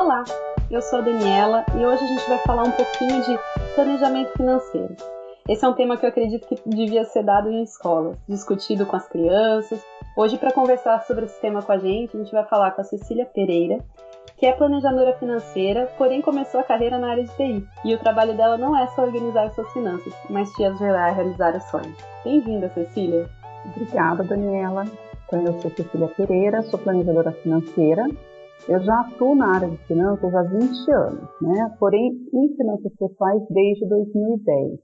Olá, eu sou a Daniela e hoje a gente vai falar um pouquinho de planejamento financeiro. Esse é um tema que eu acredito que devia ser dado em escolas, discutido com as crianças. Hoje, para conversar sobre esse tema com a gente vai falar com a Cecília Pereira, que é planejadora financeira, porém começou a carreira na área de TI. E o trabalho dela não é só organizar suas finanças, mas te ajudar a realizar os sonhos. Bem-vinda, Cecília! Obrigada, Daniela. Eu sou Cecília Pereira, sou planejadora financeira. Eu já atuo na área de finanças há 20 anos, Porém, em finanças pessoais desde 2010.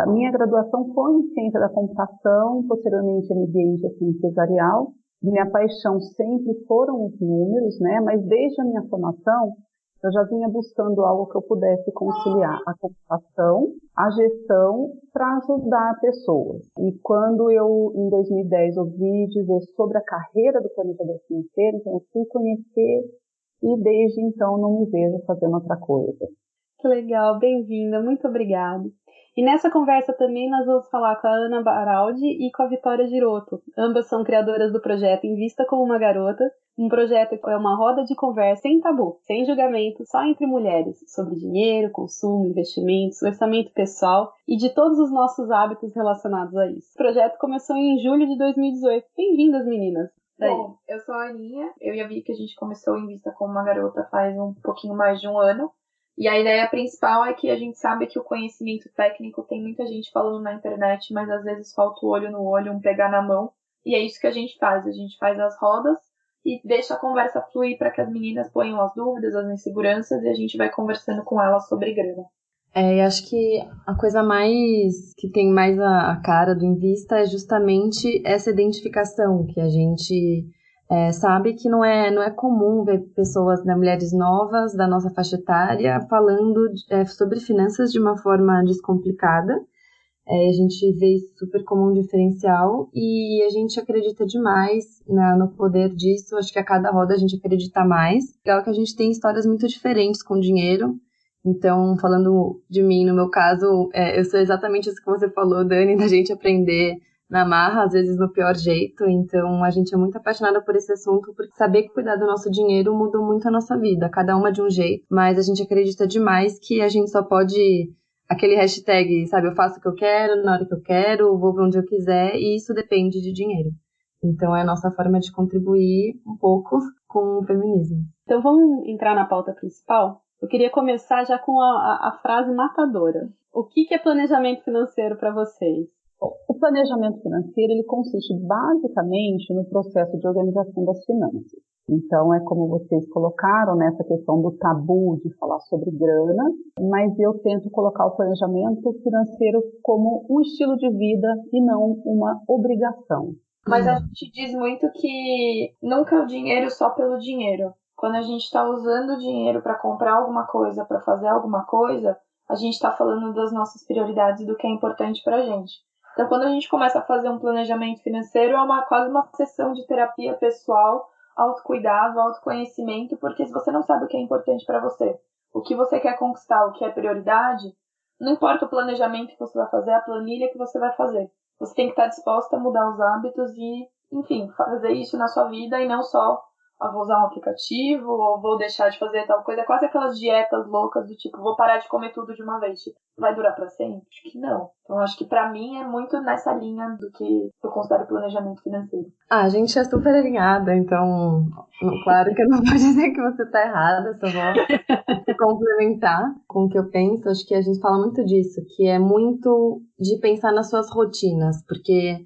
Minha graduação foi em ciência da computação, posteriormente MBA em gestão empresarial. Minha paixão sempre foram os números, Mas desde a minha formação, eu já vinha buscando algo que eu pudesse conciliar a computação, a gestão, para ajudar pessoas. E quando eu, em 2010, ouvi dizer sobre a carreira do planejador financeiro, então eu fui conhecer e desde então não me vejo fazendo outra coisa. Que legal, bem-vinda, muito obrigada. E nessa conversa também nós vamos falar com a Ana Baraldi e com a Vitória Giroto. Ambas são criadoras do projeto Invista como uma Garota, um projeto que é uma roda de conversa sem tabu, sem julgamento, só entre mulheres, sobre dinheiro, consumo, investimentos, orçamento pessoal e de todos os nossos hábitos relacionados a isso. O projeto começou em julho de 2018. Bem-vindas, meninas! Bom, eu sou a Aninha, eu e a Vi que a gente começou o Invista como uma Garota faz um pouquinho mais de um ano. E a ideia principal é que a gente sabe que o conhecimento técnico tem muita gente falando na internet, mas às vezes falta o olho no olho, um pegar na mão. E é isso que a gente faz as rodas e deixa a conversa fluir para que as meninas ponham as dúvidas, as inseguranças e a gente vai conversando com elas sobre grana. E acho que a coisa mais que tem mais a cara do Invista é justamente essa identificação que a gente sabe que não é comum ver pessoas, mulheres novas da nossa faixa etária falando sobre finanças de uma forma descomplicada. A gente vê isso super como um diferencial e a gente acredita demais no poder disso. Acho que a cada roda a gente acredita mais. Legal que a gente tem histórias muito diferentes com dinheiro. Então, falando de mim, no meu caso, eu sou exatamente isso que você falou, Dani, da gente aprender na marra, às vezes no pior jeito. Então, a gente é muito apaixonada por esse assunto, porque saber cuidar do nosso dinheiro mudou muito a nossa vida, cada uma de um jeito. Mas a gente acredita demais que a gente só pode... Aquele hashtag, sabe, eu faço o que eu quero, na hora que eu quero, vou pra onde eu quiser, e isso depende de dinheiro. Então, é a nossa forma de contribuir um pouco com o feminismo. Então, vamos entrar na pauta principal? Eu queria começar já com a frase matadora. O que é planejamento financeiro para vocês? O planejamento financeiro ele consiste basicamente no processo de organização das finanças. Então, é como vocês colocaram nessa questão do tabu de falar sobre grana, mas eu tento colocar o planejamento financeiro como um estilo de vida e não uma obrigação. Mas a gente diz muito que nunca é o dinheiro só pelo dinheiro. Quando a gente está usando o dinheiro para comprar alguma coisa, para fazer alguma coisa, a gente está falando das nossas prioridades e do que é importante para a gente. Então, quando a gente começa a fazer um planejamento financeiro, é quase uma sessão de terapia pessoal, autocuidado, autoconhecimento, porque se você não sabe o que é importante para você, o que você quer conquistar, o que é prioridade, não importa o planejamento que você vai fazer, a planilha que você vai fazer. Você tem que estar disposta a mudar os hábitos e, enfim, fazer isso na sua vida e não só vou usar um aplicativo ou vou deixar de fazer tal coisa. Quase aquelas dietas loucas do tipo, vou parar de comer tudo de uma vez. Tipo, vai durar pra sempre? Acho que não. Então, acho que pra mim é muito nessa linha do que eu considero planejamento financeiro. A gente é super alinhada, então, claro que eu não vou dizer que você tá errada, só vou complementar com o que eu penso. Acho que a gente fala muito disso, que é muito de pensar nas suas rotinas, porque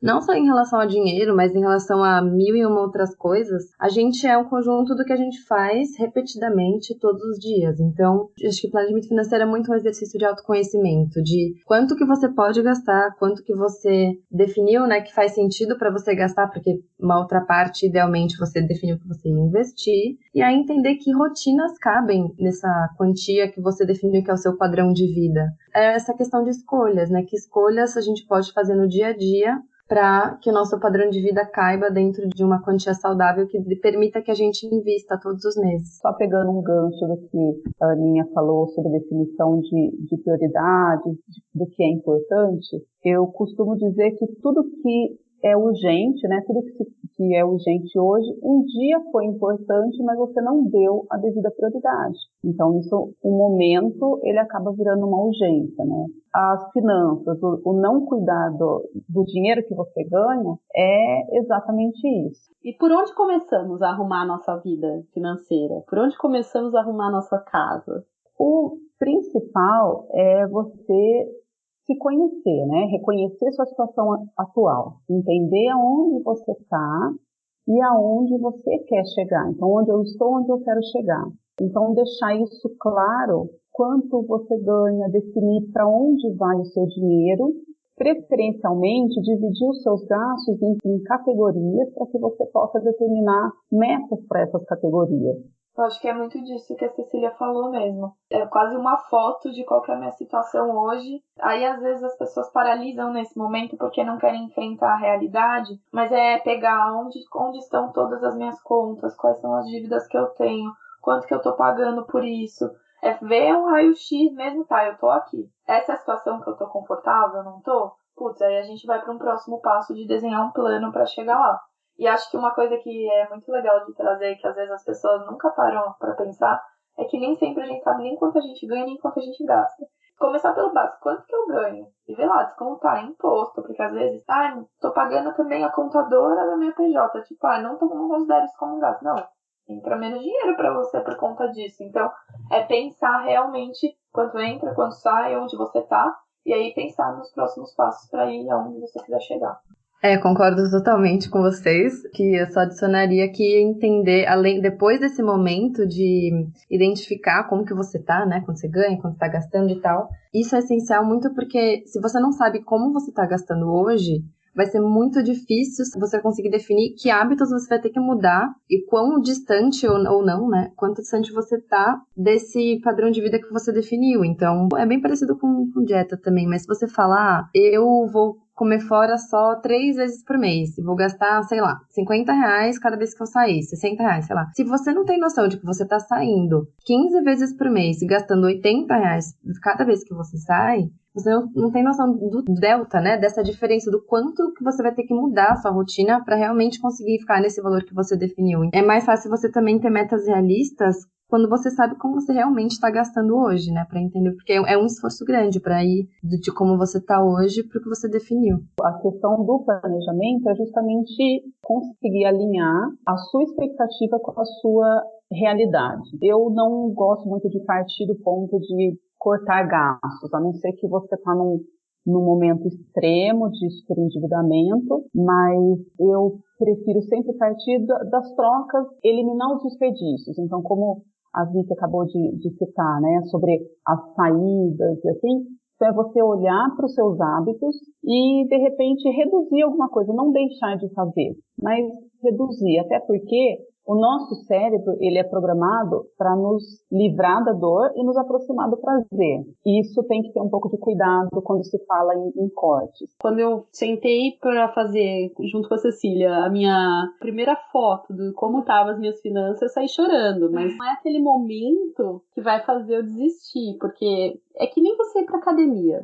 não só em relação a dinheiro, mas em relação a mil e uma outras coisas, a gente é um conjunto do que a gente faz repetidamente todos os dias. Então, acho que o planejamento financeiro é muito um exercício de autoconhecimento, de quanto que você pode gastar, quanto que você definiu, que faz sentido para você gastar, porque uma outra parte, idealmente, você definiu que você ia investir, e aí entender que rotinas cabem nessa quantia que você definiu que é o seu padrão de vida. É essa questão de escolhas, que escolhas a gente pode fazer no dia a dia para que o nosso padrão de vida caiba dentro de uma quantia saudável que permita que a gente invista todos os meses. Só pegando um gancho do que a Aninha falou sobre definição de prioridades, do que é importante, eu costumo dizer que tudo que é urgente, tudo que que é urgente hoje, um dia foi importante, mas você não deu a devida prioridade. Então, isso, um momento, ele acaba virando uma urgência, né? As finanças, o não cuidar do dinheiro que você ganha é exatamente isso. E por onde começamos a arrumar a nossa vida financeira? Por onde começamos a arrumar a nossa casa? O principal é você se conhecer, né? Reconhecer sua situação atual, entender aonde você está e aonde você quer chegar. Então, onde eu estou, onde eu quero chegar. Então, deixar isso claro, quanto você ganha, definir para onde vai o seu dinheiro, preferencialmente dividir os seus gastos em categorias para que você possa determinar metas para essas categorias. Eu acho que é muito disso que a Cecília falou mesmo. É quase uma foto de qual que é a minha situação hoje. Aí, às vezes, as pessoas paralisam nesse momento porque não querem enfrentar a realidade, mas é pegar onde estão todas as minhas contas, quais são as dívidas que eu tenho, quanto que eu tô pagando por isso. É ver um raio-x mesmo, tá, eu tô aqui. Essa é a situação que eu tô confortável, não tô? Putz, aí a gente vai para um próximo passo de desenhar um plano para chegar lá. E acho que uma coisa que é muito legal de trazer, que às vezes as pessoas nunca param para pensar, é que nem sempre a gente sabe nem quanto a gente ganha, nem quanto a gente gasta. Começar pelo básico, quanto que eu ganho? E ver lá, descontar imposto, porque às vezes, tô pagando também a contadora da minha PJ, tipo, não considero isso como um gasto. Não, entra menos dinheiro para você por conta disso. Então, é pensar realmente quanto entra, quanto sai, onde você tá, e aí pensar nos próximos passos para ir aonde você quiser chegar. Concordo totalmente com vocês, que eu só adicionaria que entender, depois desse momento de identificar como que você tá, né, quando você ganha, quando você tá gastando e tal, isso é essencial muito porque se você não sabe como você tá gastando hoje, vai ser muito difícil você conseguir definir que hábitos você vai ter que mudar e quão distante ou não, né, quanto distante você tá desse padrão de vida que você definiu. Então, é bem parecido com dieta também, mas se você falar, eu vou comer fora só 3 vezes por mês. E vou gastar, sei lá, R$50 cada vez que eu sair, R$60, sei lá. Se você não tem noção de que você tá saindo 15 vezes por mês e gastando R$80 cada vez que você sai, você não tem noção do delta, né? Dessa diferença, do quanto que você vai ter que mudar a sua rotina para realmente conseguir ficar nesse valor que você definiu. É mais fácil você também ter metas realistas quando você sabe como você realmente está gastando hoje, né? Para entender, porque é um esforço grande para ir de como você está hoje para o que você definiu. A questão do planejamento é justamente conseguir alinhar a sua expectativa com a sua realidade. Eu não gosto muito de partir do ponto de cortar gastos, a não ser que você está num momento extremo de superendividamento, mas eu prefiro sempre partir das trocas, eliminar os desperdícios. Então, como a Vicky acabou de citar, né, sobre as saídas e assim, então é você olhar para os seus hábitos e, de repente, reduzir alguma coisa, não deixar de fazer, mas reduzir, até porque o nosso cérebro, ele é programado para nos livrar da dor e nos aproximar do prazer. E isso tem que ter um pouco de cuidado quando se fala em cortes. Quando eu sentei para fazer, junto com a Cecília, a minha primeira foto de como estavam as minhas finanças, eu saí chorando. Mas não é aquele momento que vai fazer eu desistir, porque é que nem você ir pra academia.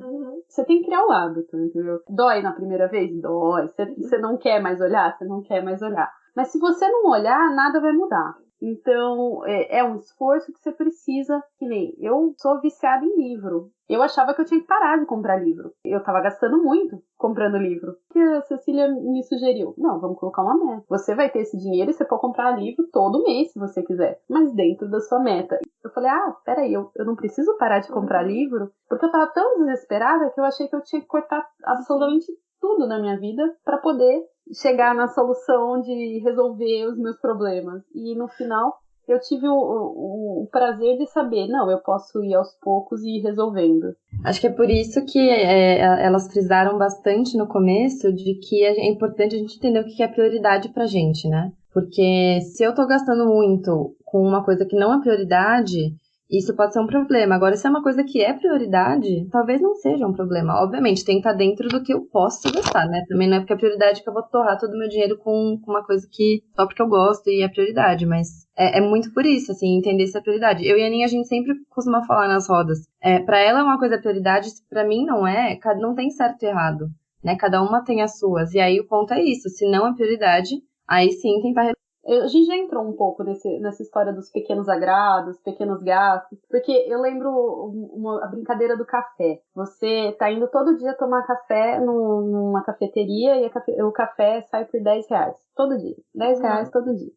Você tem que criar o hábito, entendeu? Dói na primeira vez? Dói. Você não quer mais olhar? Você não quer mais olhar. Mas se você não olhar, nada vai mudar. Então, é um esforço que você precisa, que nem eu sou viciada em livro. Eu achava que eu tinha que parar de comprar livro. Eu tava gastando muito comprando livro. O que a Cecília me sugeriu? Não, vamos colocar uma meta. Você vai ter esse dinheiro e você pode comprar livro todo mês, se você quiser. Mas dentro da sua meta. Eu falei, peraí, eu não preciso parar de comprar livro? Porque eu tava tão desesperada que eu achei que eu tinha que cortar absolutamente tudo na minha vida para poder chegar na solução de resolver os meus problemas. E no final eu tive o prazer de saber, não, eu posso ir aos poucos e ir resolvendo. Acho que é por isso que elas frisaram bastante no começo de que é importante a gente entender o que é prioridade pra gente, né? Porque se eu tô gastando muito com uma coisa que não é prioridade, isso pode ser um problema. Agora, se é uma coisa que é prioridade, talvez não seja um problema. Obviamente, tem que estar dentro do que eu posso gastar, né? Também não é porque é prioridade que eu vou torrar todo o meu dinheiro com uma coisa que só porque eu gosto e é prioridade. Mas é muito por isso, assim, entender se é prioridade. Eu e a Aninha, a gente sempre costuma falar nas rodas. Pra ela é uma coisa prioridade, pra mim não é. Não tem certo e errado, né? Cada uma tem as suas. E aí o ponto é isso. Se não é prioridade, aí sim tentar. A gente já entrou um pouco nessa história dos pequenos agrados, pequenos gastos, porque eu lembro a brincadeira do café. Você tá indo todo dia tomar café numa cafeteria e o café sai por R$10. Todo dia. R$10 todo dia.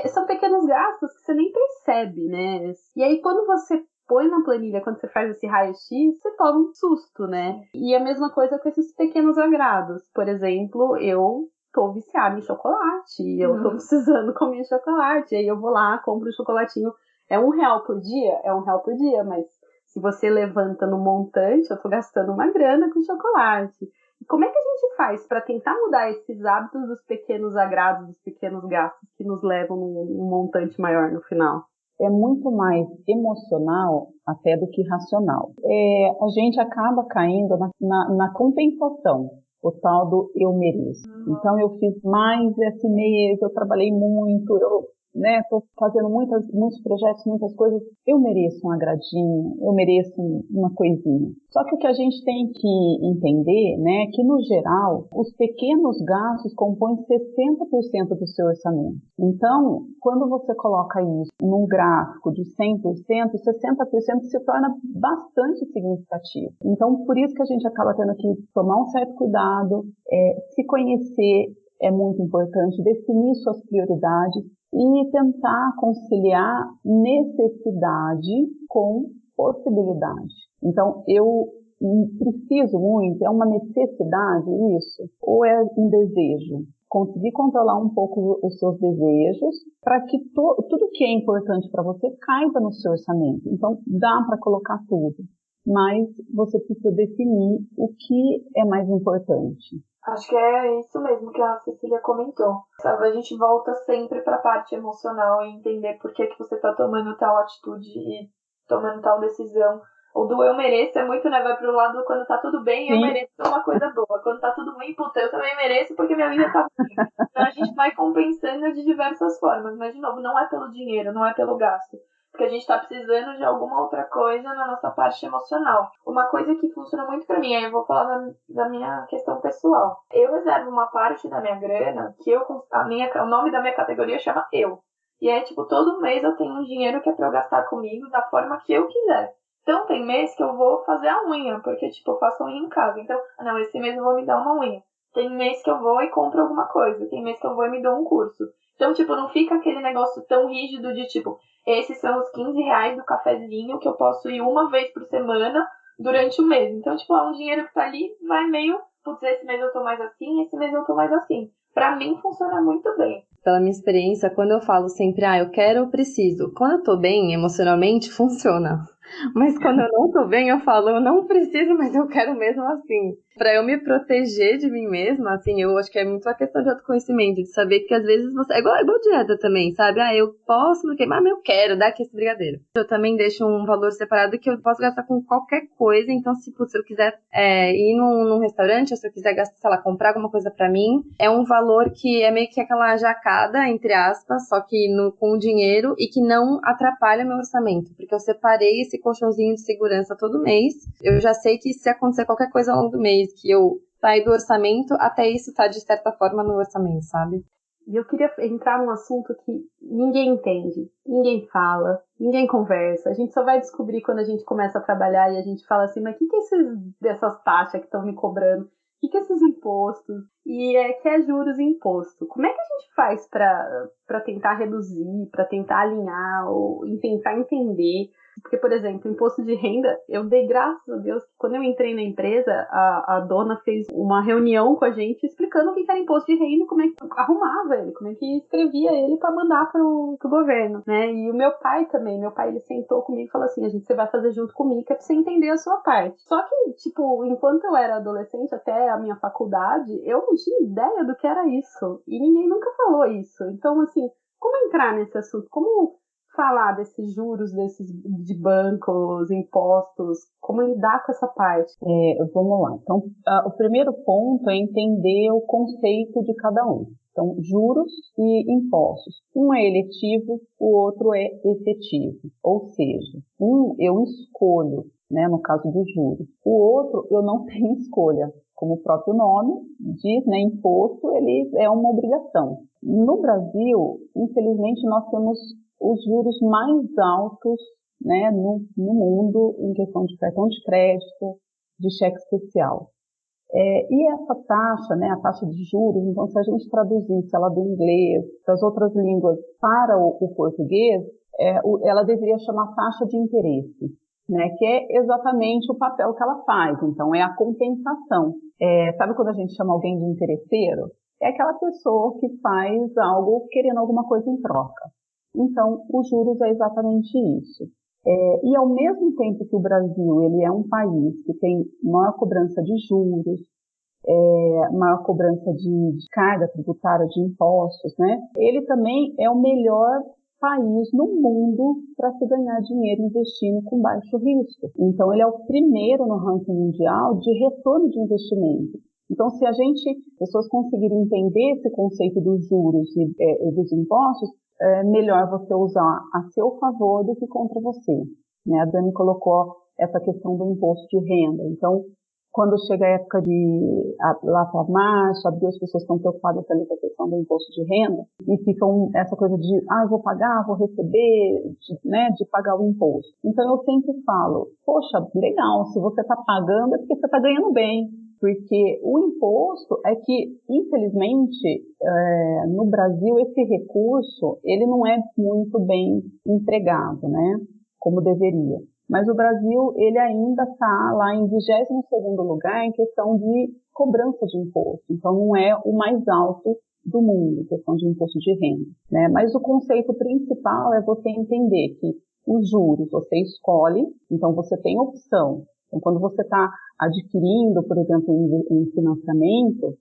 São pequenos gastos que você nem percebe, né? E aí quando você põe na planilha, quando você faz esse raio-x, você toma um susto, né? E a mesma coisa com esses pequenos agrados. Por exemplo, eu tô viciada em chocolate, e eu tô precisando comer chocolate, aí eu vou lá, compro um chocolatinho, é R$1 por dia? É R$1 por dia, mas se você levanta no montante, eu tô gastando uma grana com chocolate. E como é que a gente faz para tentar mudar esses hábitos dos pequenos agrados, dos pequenos gastos que nos levam num montante maior no final? É muito mais emocional até do que racional. A gente acaba caindo na compensação, o tal do eu mereço. Então eu fiz mais esse mês, eu trabalhei muito, eu tô fazendo muitos projetos, muitas coisas, eu mereço um agradinho, eu mereço uma coisinha. Só que o que a gente tem que entender, né, é que no geral, os pequenos gastos compõem 60% do seu orçamento. Então, quando você coloca isso num gráfico de 100%, 60% se torna bastante significativo. Então, por isso que a gente acaba tendo que tomar um certo cuidado, se conhecer é muito importante, definir suas prioridades, e tentar conciliar necessidade com possibilidade. Então, eu preciso muito, é uma necessidade isso? Ou é um desejo? Conseguir controlar um pouco os seus desejos para que tudo que é importante para você caiba no seu orçamento. Então, dá para colocar tudo, mas você precisa definir o que é mais importante. Acho que é isso mesmo que a Cecília comentou. Sabe, a gente volta sempre para a parte emocional e entender por que você está tomando tal atitude e tomando tal decisão. O do eu mereço é muito, né? Vai pro lado quando tá tudo bem, eu mereço uma coisa boa. Quando tá tudo ruim, puta, eu também mereço porque minha vida tá ruim. Então a gente vai compensando de diversas formas. Mas, de novo, não é pelo dinheiro, não é pelo gasto. Porque a gente tá precisando de alguma outra coisa na nossa parte emocional. Uma coisa que funciona muito pra mim, aí eu vou falar da minha questão pessoal. Eu reservo uma parte da minha grana que o nome da minha categoria chama eu. E é tipo, todo mês eu tenho um dinheiro que é pra eu gastar comigo da forma que eu quiser. Então tem mês que eu vou fazer a unha, porque tipo, eu faço unha em casa. Então, não, esse mês eu vou me dar uma unha. Tem mês que eu vou e compro alguma coisa. Tem mês que eu vou e me dou um curso. Então, tipo, não fica aquele negócio tão rígido de tipo, esses são os R$15 do cafezinho que eu posso ir uma vez por semana durante o mês. Então, tipo, é um dinheiro que tá ali, vai meio, putz, esse mês eu tô mais assim, esse mês eu tô mais assim. Pra mim, funciona muito bem. Pela minha experiência, quando eu falo sempre, eu quero, eu preciso. Quando eu tô bem, emocionalmente, funciona. Mas quando eu não tô bem, eu falo, eu não preciso, mas eu quero mesmo assim. Pra eu me proteger de mim mesma, assim, eu acho que é muito uma questão de autoconhecimento, de saber que às vezes você... É igual dieta também, sabe? Eu posso me queimar, mas eu quero dar aqui esse brigadeiro. Eu também deixo um valor separado que eu posso gastar com qualquer coisa, então se eu quiser ir num restaurante, ou se eu quiser gastar, sei lá, comprar alguma coisa pra mim, é um valor que é meio que aquela jacada, entre aspas, só que com dinheiro e que não atrapalha meu orçamento, porque eu separei esse colchãozinho de segurança todo mês. Eu já sei que se acontecer qualquer coisa ao longo do mês, que eu sair do orçamento, até isso tá de certa forma no orçamento, sabe? E eu queria entrar num assunto que ninguém entende, ninguém fala, ninguém conversa. A gente só vai descobrir quando a gente começa a trabalhar e a gente fala assim, mas o que é dessas taxas que estão me cobrando? O que é esses impostos? E que é juros e imposto. Como é que a gente faz para tentar reduzir, para tentar alinhar ou tentar entender? Porque, por exemplo, imposto de renda, eu dei graças a Deus que quando eu entrei na empresa, a dona fez uma reunião com a gente explicando o que era imposto de renda e como é que arrumava ele, como é que escrevia ele para mandar pro governo, né? E o meu pai também, ele sentou comigo e falou assim, você vai fazer junto comigo que é pra você entender a sua parte. Só que, tipo, enquanto eu era adolescente, até a minha faculdade, eu não tinha ideia do que era isso. E ninguém nunca falou isso. Então, assim, como entrar nesse assunto? Como falar desses juros, de bancos, impostos, como lidar com essa parte? Vamos lá. Então, o primeiro ponto é entender o conceito de cada um. Então, juros e impostos. Um é eletivo, o outro é efetivo. Ou seja, um eu escolho, né, no caso dos juros. O outro eu não tenho escolha. como o próprio nome diz, né, imposto, ele é uma obrigação. No Brasil, infelizmente, nós temos os juros mais altos, né, no mundo em questão de cartão de crédito, de cheque especial. E essa taxa, né, a taxa de juros, então se a gente traduzisse ela do inglês, das outras línguas para o português, ela deveria chamar taxa de interesse, né, que é exatamente o papel que ela faz, então é a compensação. Sabe quando a gente chama alguém de interesseiro? É aquela pessoa que faz algo querendo alguma coisa em troca. Então, os juros é exatamente isso. E ao mesmo tempo que o Brasil ele é um país que tem maior cobrança de juros, maior cobrança de carga tributária, de impostos, né? Ele também é o melhor país no mundo para se ganhar dinheiro investindo com baixo risco. Então, ele é o primeiro no ranking mundial de retorno de investimento. Então, se pessoas conseguirem entender esse conceito dos juros e dos impostos, é melhor você usar a seu favor do que contra você, né? A Dani colocou essa questão do imposto de renda. Então, quando chega a época lá para março, abril, as pessoas estão preocupadas também com a questão do imposto de renda e ficam essa coisa de, eu vou pagar, vou receber, de pagar o imposto. Então, eu sempre falo, poxa, legal, se você está pagando é porque você está ganhando bem. Porque o imposto é que, infelizmente, no Brasil, esse recurso, ele não é muito bem empregado, né, como deveria. Mas o Brasil, ele ainda está lá em 22º lugar em questão de cobrança de imposto. Então, não é o mais alto do mundo, em questão de imposto de renda, né? Mas o conceito principal é você entender que os juros você escolhe, então você tem opção. Então, quando você está adquirindo, por exemplo, um financiamento,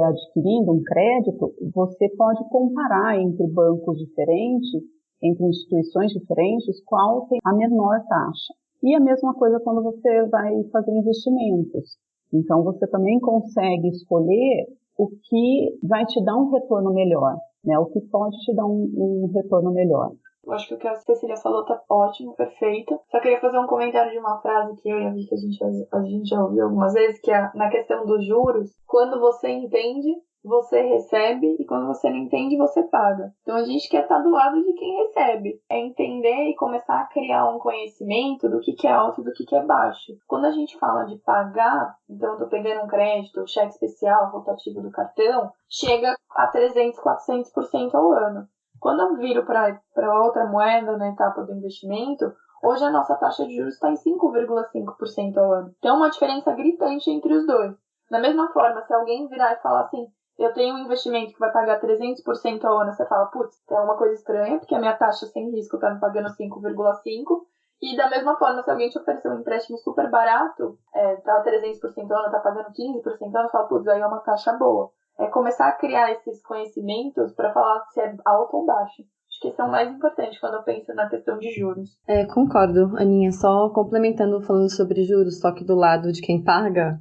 adquirindo um crédito, você pode comparar entre bancos diferentes, entre instituições diferentes, qual tem a menor taxa. E a mesma coisa quando você vai fazer investimentos. Então, você também consegue escolher o que vai te dar um retorno melhor, né? O que pode te dar um retorno melhor. Eu acho que o que a Cecília falou tá ótimo, perfeito. Só queria fazer um comentário de uma frase que eu e a Vicky a gente já ouviu algumas vezes, que é na questão dos juros, quando você entende, você recebe, e quando você não entende, você paga. Então a gente quer estar do lado de quem recebe. É entender e começar a criar um conhecimento do que é alto e do que é baixo. Quando a gente fala de pagar, então eu tô pegando um crédito, cheque especial, rotativo do cartão, chega a 300%, 400% ao ano. Quando eu viro para outra moeda na etapa do investimento, hoje a nossa taxa de juros está em 5,5% ao ano. Então, uma diferença gritante entre os dois. Da mesma forma, se alguém virar e falar assim, eu tenho um investimento que vai pagar 300% ao ano, você fala, putz, é uma coisa estranha, porque a minha taxa sem risco está me pagando 5,5%. E da mesma forma, se alguém te oferecer um empréstimo super barato, tá 300% ao ano, tá pagando 15% ao ano, você fala, putz, aí é uma taxa boa. É começar a criar esses conhecimentos para falar se é alto ou baixo. Acho que esse é o mais importante quando eu penso na questão de juros. Concordo, Aninha. Só complementando, falando sobre juros, só que do lado de quem paga,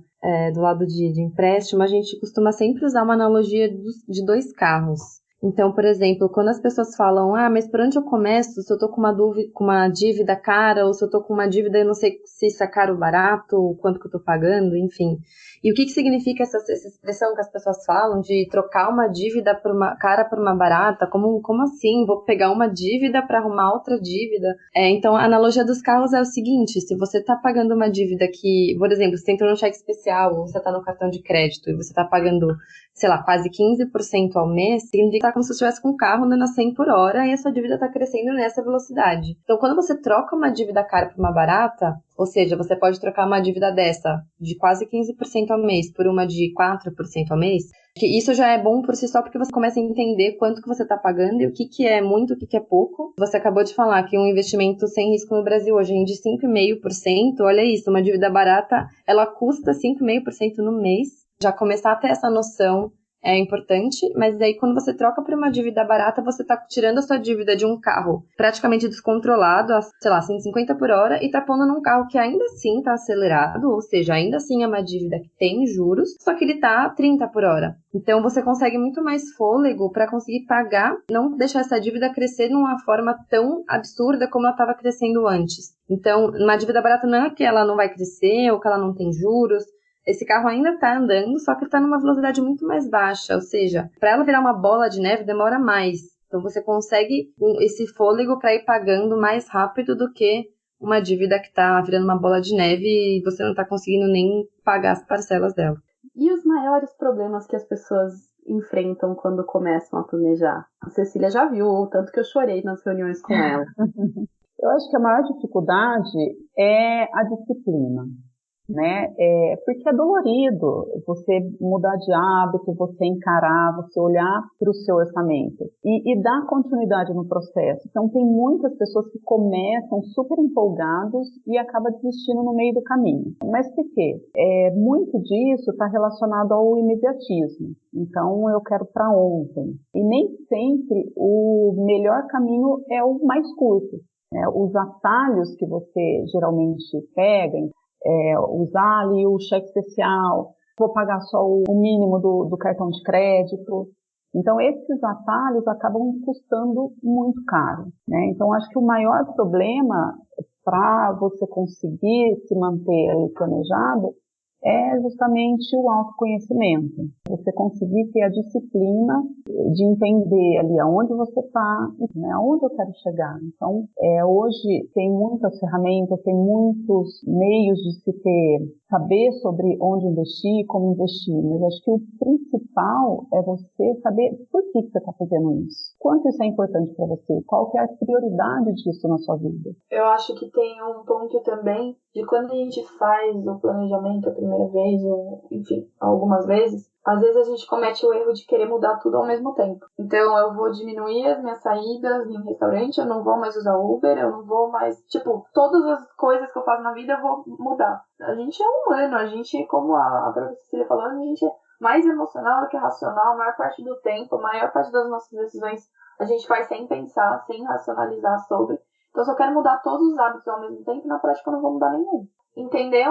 do lado de empréstimo, a gente costuma sempre usar uma analogia de dois carros. Então, por exemplo, quando as pessoas falam, mas por onde eu começo? Se eu tô com uma dívida cara, ou se eu tô com uma dívida, eu não sei se isso é caro ou barato, quanto que eu tô pagando, enfim. E o que significa essa expressão que as pessoas falam de trocar uma dívida cara por uma barata? Como assim? Vou pegar uma dívida para arrumar outra dívida? Então, a analogia dos carros é o seguinte, se você tá pagando uma dívida que, por exemplo, você entrou no cheque especial, ou você tá no cartão de crédito, e você tá pagando, sei lá, quase 15% ao mês, significa que tá como se você estivesse com um carro andando a 100 por hora e a sua dívida tá crescendo nessa velocidade. Então, quando você troca uma dívida cara por uma barata, ou seja, você pode trocar uma dívida dessa de quase 15% ao mês por uma de 4% ao mês, que isso já é bom por si só porque você começa a entender quanto que você está pagando e o que é muito, o que é pouco. Você acabou de falar que um investimento sem risco no Brasil hoje é de 5,5%, olha isso, uma dívida barata, ela custa 5,5% no mês. Já começar a ter essa noção é importante, mas daí quando você troca por uma dívida barata, você tá tirando a sua dívida de um carro praticamente descontrolado, a, sei lá, 150 por hora, e tá pondo num carro que ainda assim tá acelerado, ou seja, ainda assim é uma dívida que tem juros, só que ele tá a 30 por hora. Então você consegue muito mais fôlego para conseguir pagar, não deixar essa dívida crescer de uma forma tão absurda como ela estava crescendo antes. Então, uma dívida barata não é que ela não vai crescer ou que ela não tem juros. esse carro ainda está andando, só que está numa velocidade muito mais baixa, ou seja, para ela virar uma bola de neve demora mais. Então você consegue esse fôlego para ir pagando mais rápido do que uma dívida que está virando uma bola de neve e você não está conseguindo nem pagar as parcelas dela. E os maiores problemas que as pessoas enfrentam quando começam a planejar? A Cecília já viu o tanto que eu chorei nas reuniões com ela. Eu acho que a maior dificuldade é a disciplina, né? Porque é dolorido você mudar de hábito, você encarar, você olhar para o seu orçamento e dar continuidade no processo. Então, tem muitas pessoas que começam super empolgados e acabam desistindo no meio do caminho. Mas por quê? Muito disso está relacionado ao imediatismo. Então, eu quero para ontem. E nem sempre o melhor caminho é o mais curto. Os atalhos que você geralmente pega, usar ali o cheque especial, vou pagar só o mínimo do cartão de crédito. Então, esses atalhos acabam custando muito caro, né? Então, acho que o maior problema para você conseguir se manter ali planejado é justamente o autoconhecimento. Você conseguir ter a disciplina de entender ali aonde você está, né, aonde eu quero chegar. Então, hoje tem muitas ferramentas, tem muitos meios de se saber sobre onde investir, como investir, mas acho que o principal é você saber por que você está fazendo isso. Quanto isso é importante para você? Qual que é a prioridade disso na sua vida? Eu acho que tem um ponto também de quando a gente faz o planejamento a primeira vez, ou enfim, algumas vezes, às vezes a gente comete o erro de querer mudar tudo ao mesmo tempo. Então eu vou diminuir as minhas saídas em restaurante, eu não vou mais usar Uber, eu não vou mais... Tipo, todas as coisas que eu faço na vida eu vou mudar. A gente é humano, a gente, como a professora Cecília falou, a gente é mais emocional do que racional, a maior parte do tempo, a maior parte das nossas decisões a gente faz sem pensar, sem racionalizar sobre. Então, se eu quero mudar todos os hábitos ao mesmo tempo, na prática eu não vou mudar nenhum. Entender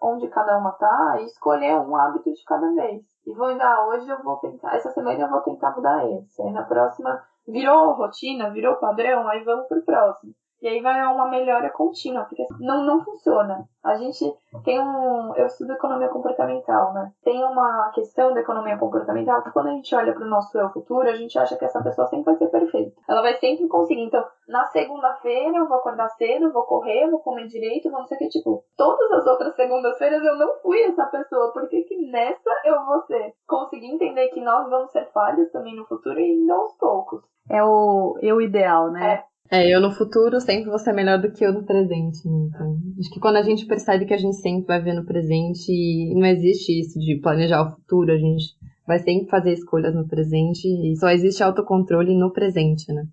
onde cada uma tá e escolher um hábito de cada vez. E vou hoje eu vou tentar, essa semana eu vou tentar mudar esse. Aí na próxima, virou rotina, virou padrão, aí vamos pro próximo. E aí vai uma melhora contínua, porque não funciona. A gente tem eu estudo economia comportamental, né? Tem uma questão da economia comportamental que quando a gente olha para o nosso eu futuro, a gente acha que essa pessoa sempre vai ser perfeita. Ela vai sempre conseguir. Então, na segunda-feira eu vou acordar cedo, vou correr, vou comer direito, vou não sei o que. Tipo, todas as outras segundas-feiras eu não fui essa pessoa. Por que nessa eu vou ser? Conseguir entender que nós vamos ser falhas também no futuro e indo aos poucos. É o eu ideal, né? Eu no futuro sempre vou ser melhor do que eu no presente, né? Então, acho que quando a gente percebe que a gente sempre vai ver no presente e não existe isso de planejar o futuro, a gente vai sempre fazer escolhas no presente e só existe autocontrole no presente, né?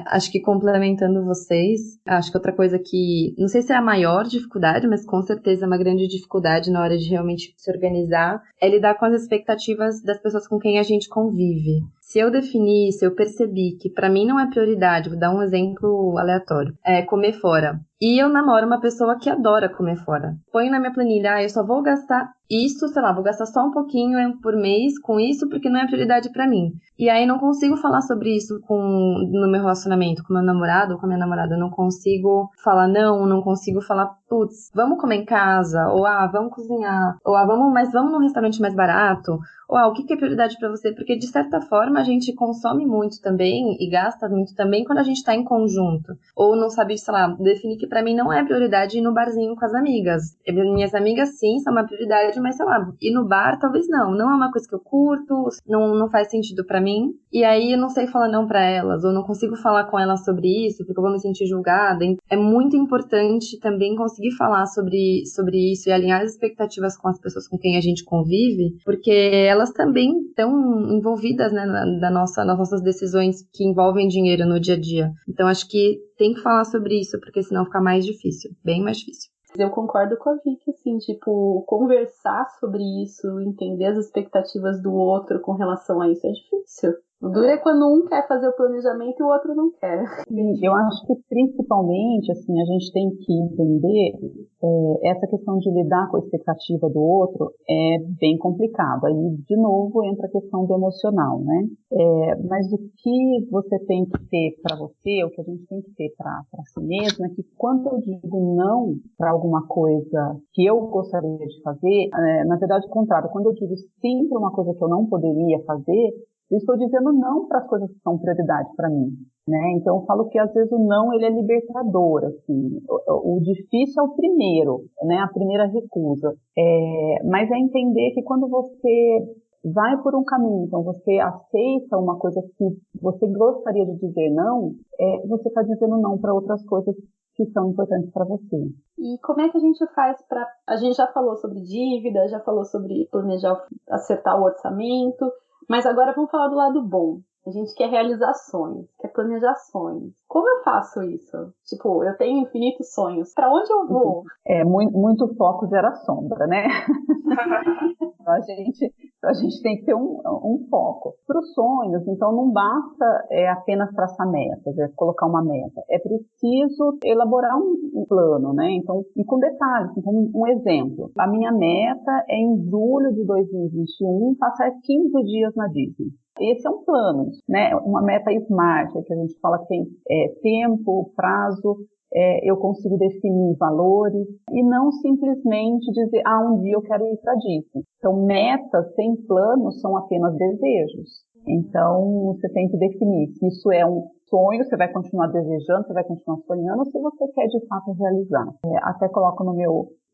Acho que complementando vocês, acho que outra coisa que, não sei se é a maior dificuldade, mas com certeza é uma grande dificuldade na hora de realmente se organizar, é lidar com as expectativas das pessoas com quem a gente convive. Se eu definir, se eu percebi que pra mim não é prioridade, vou dar um exemplo aleatório, comer fora. E eu namoro uma pessoa que adora comer fora. Ponho na minha planilha, eu só vou gastar isso, sei lá, vou gastar só um pouquinho por mês com isso, porque não é prioridade pra mim. E aí não consigo falar sobre isso no meu relacionamento, com meu namorado ou com a minha namorada. Eu não consigo falar não consigo falar, putz, vamos comer em casa, ou vamos cozinhar, ou vamos num restaurante mais barato, ou o que é prioridade pra você? Porque de certa forma a gente consome muito também e gasta muito também quando a gente tá em conjunto. Ou não sabe, sei lá, definir que pra mim não é prioridade ir no barzinho com as amigas. Minhas amigas sim, são uma prioridade, mas sei lá, ir no bar talvez não é uma coisa que eu curto, não faz sentido pra mim. E aí eu não sei falar não pra elas, ou não consigo falar com elas sobre isso, porque eu vou me sentir julgada. É muito importante também conseguir falar sobre isso e alinhar as expectativas com as pessoas com quem a gente convive, porque elas também estão envolvidas, né, nas nossas decisões que envolvem dinheiro no dia a dia. Então acho que tem que falar sobre isso, porque senão fica mais difícil, bem mais difícil. Eu concordo com a Vicky, assim, tipo, conversar sobre isso, entender as expectativas do outro com relação a isso é difícil. O duro é quando um quer fazer o planejamento e o outro não quer. Eu acho que principalmente, assim, a gente tem que entender essa questão de lidar com a expectativa do outro é bem complicado. Aí, de novo, entra a questão do emocional, né? Mas o que você tem que ter para você, o que a gente tem que ter para si mesmo, é que quando eu digo não para alguma coisa que eu gostaria de fazer, na verdade, o contrário, quando eu digo sim para uma coisa que eu não poderia fazer, eu estou dizendo não para as coisas que são prioridade para mim, né? Então eu falo que às vezes o não ele é libertador, assim. O difícil é o primeiro, né? A primeira recusa. Mas é entender que quando você vai por um caminho, então você aceita uma coisa que você gostaria de dizer não, você está dizendo não para outras coisas que são importantes para você. E como é que a gente faz para... A gente já falou sobre dívida, já falou sobre planejar, acertar o orçamento, mas agora vamos falar do lado bom. A gente quer realizar sonhos, quer planejar sonhos. Como eu faço isso? Tipo, eu tenho infinitos sonhos. Para onde eu vou? Muito foco gera sombra, né? A gente tem que ter um foco. Para os sonhos, então, não basta apenas traçar metas, colocar uma meta. É preciso elaborar um plano, né? Então, e com detalhes. Então, um exemplo. A minha meta é, em julho de 2021, passar 15 dias na Disney. Esse é um plano, né? Uma meta SMART, que a gente fala que tem tempo, prazo, eu consigo definir valores e não simplesmente dizer, um dia eu quero ir para Disney. Então, metas sem plano são apenas desejos. Então, você tem que definir se isso é um sonho, você vai continuar desejando, você vai continuar sonhando, ou se você quer de fato realizar. Até coloco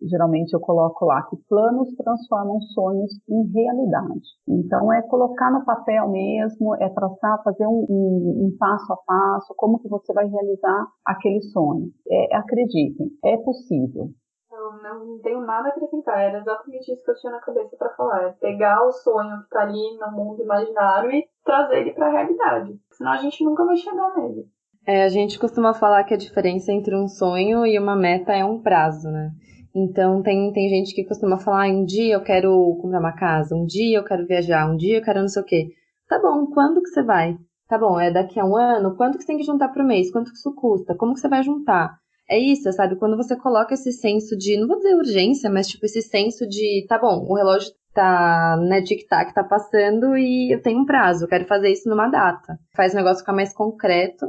geralmente eu coloco lá que planos transformam sonhos em realidade. Então, é colocar no papel mesmo, traçar, fazer um passo a passo, como que você vai realizar aquele sonho. Acreditem, é possível. Eu não tenho nada a acrescentar, era exatamente isso que eu tinha na cabeça para falar. É pegar o sonho que está ali no mundo imaginário e trazer ele para a realidade. Senão a gente nunca vai chegar nele. A gente costuma falar que a diferença entre um sonho e uma meta é um prazo, né? Então, tem gente que costuma falar, um dia eu quero comprar uma casa, um dia eu quero viajar, um dia eu quero não sei o quê. Tá bom, quando que você vai? Tá bom, é daqui a um ano? Quanto que você tem que juntar por mês? Quanto que isso custa? Como que você vai juntar? É isso, sabe? Quando você coloca esse senso de, não vou dizer urgência, mas tipo esse senso de, tá bom, o relógio tá, né, tic-tac, tá passando e eu tenho um prazo, eu quero fazer isso numa data. Faz o negócio ficar mais concreto.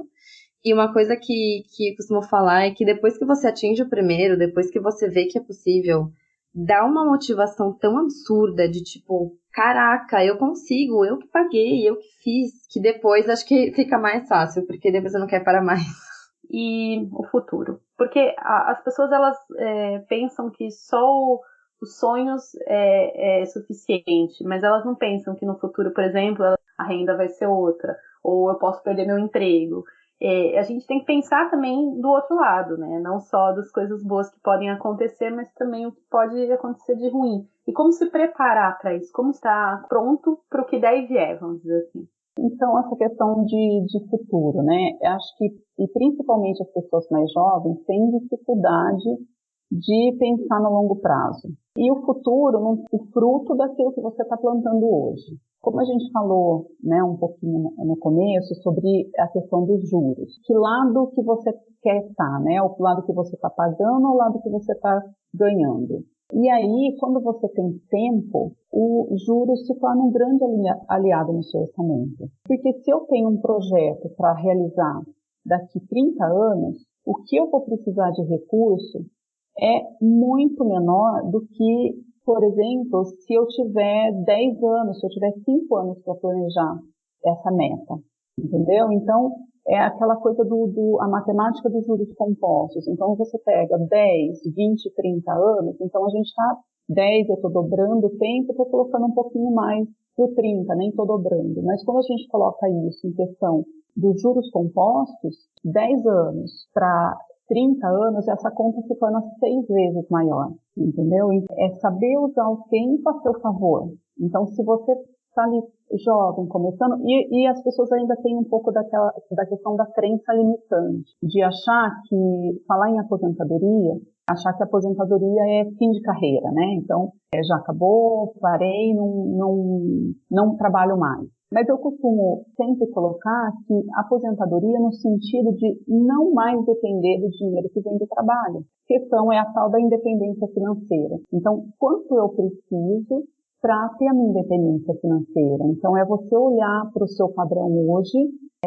E uma coisa que costumo falar é que depois que você atinge o primeiro, depois que você vê que é possível, dá uma motivação tão absurda de tipo, caraca, eu consigo, eu que paguei, eu que fiz, que depois acho que fica mais fácil, porque depois você não quer parar mais. E o futuro. Porque as pessoas, elas pensam que só os sonhos é suficiente, mas elas não pensam que no futuro, por exemplo, a renda vai ser outra, ou eu posso perder meu emprego. A gente tem que pensar também do outro lado, né? Não só das coisas boas que podem acontecer, mas também o que pode acontecer de ruim. E como se preparar para isso? Como estar pronto para o que der e vier, vamos dizer assim. Então, essa questão de futuro, né? Eu acho que, e principalmente as pessoas mais jovens, têm dificuldade de pensar no longo prazo. E o futuro, o fruto daquilo que você está plantando hoje. Como a gente falou, né, um pouquinho no começo, sobre a questão dos juros. Que lado que você quer estar, né? O lado que você está pagando ou o lado que você está ganhando. E aí, quando você tem tempo, o juros se torna um grande aliado no seu orçamento. Porque se eu tenho um projeto para realizar daqui 30 anos, o que eu vou precisar de recurso é muito menor do que, por exemplo, se eu tiver 10 anos, se eu tiver 5 anos para planejar essa meta, entendeu? Então, é aquela coisa a matemática dos juros compostos. Então, você pega 10, 20, 30 anos, então a gente está 10, eu estou dobrando o tempo, estou colocando um pouquinho mais do 30, nem estou dobrando. Mas quando a gente coloca isso em questão dos juros compostos, 10 anos para 30 anos, essa conta se torna 6 vezes maior, entendeu? É saber usar o tempo a seu favor. Então, se você está ali jovem, começando, e as pessoas ainda têm um pouco da questão da crença limitante, de achar que, falar em aposentadoria, achar que a aposentadoria é fim de carreira, né? Então, já acabou, parei, não trabalho mais. Mas eu costumo sempre colocar que a aposentadoria no sentido de não mais depender do dinheiro que vem do trabalho. A questão é a tal da independência financeira. Então, quanto eu preciso para ter a minha independência financeira? Então, é você olhar para o seu padrão hoje.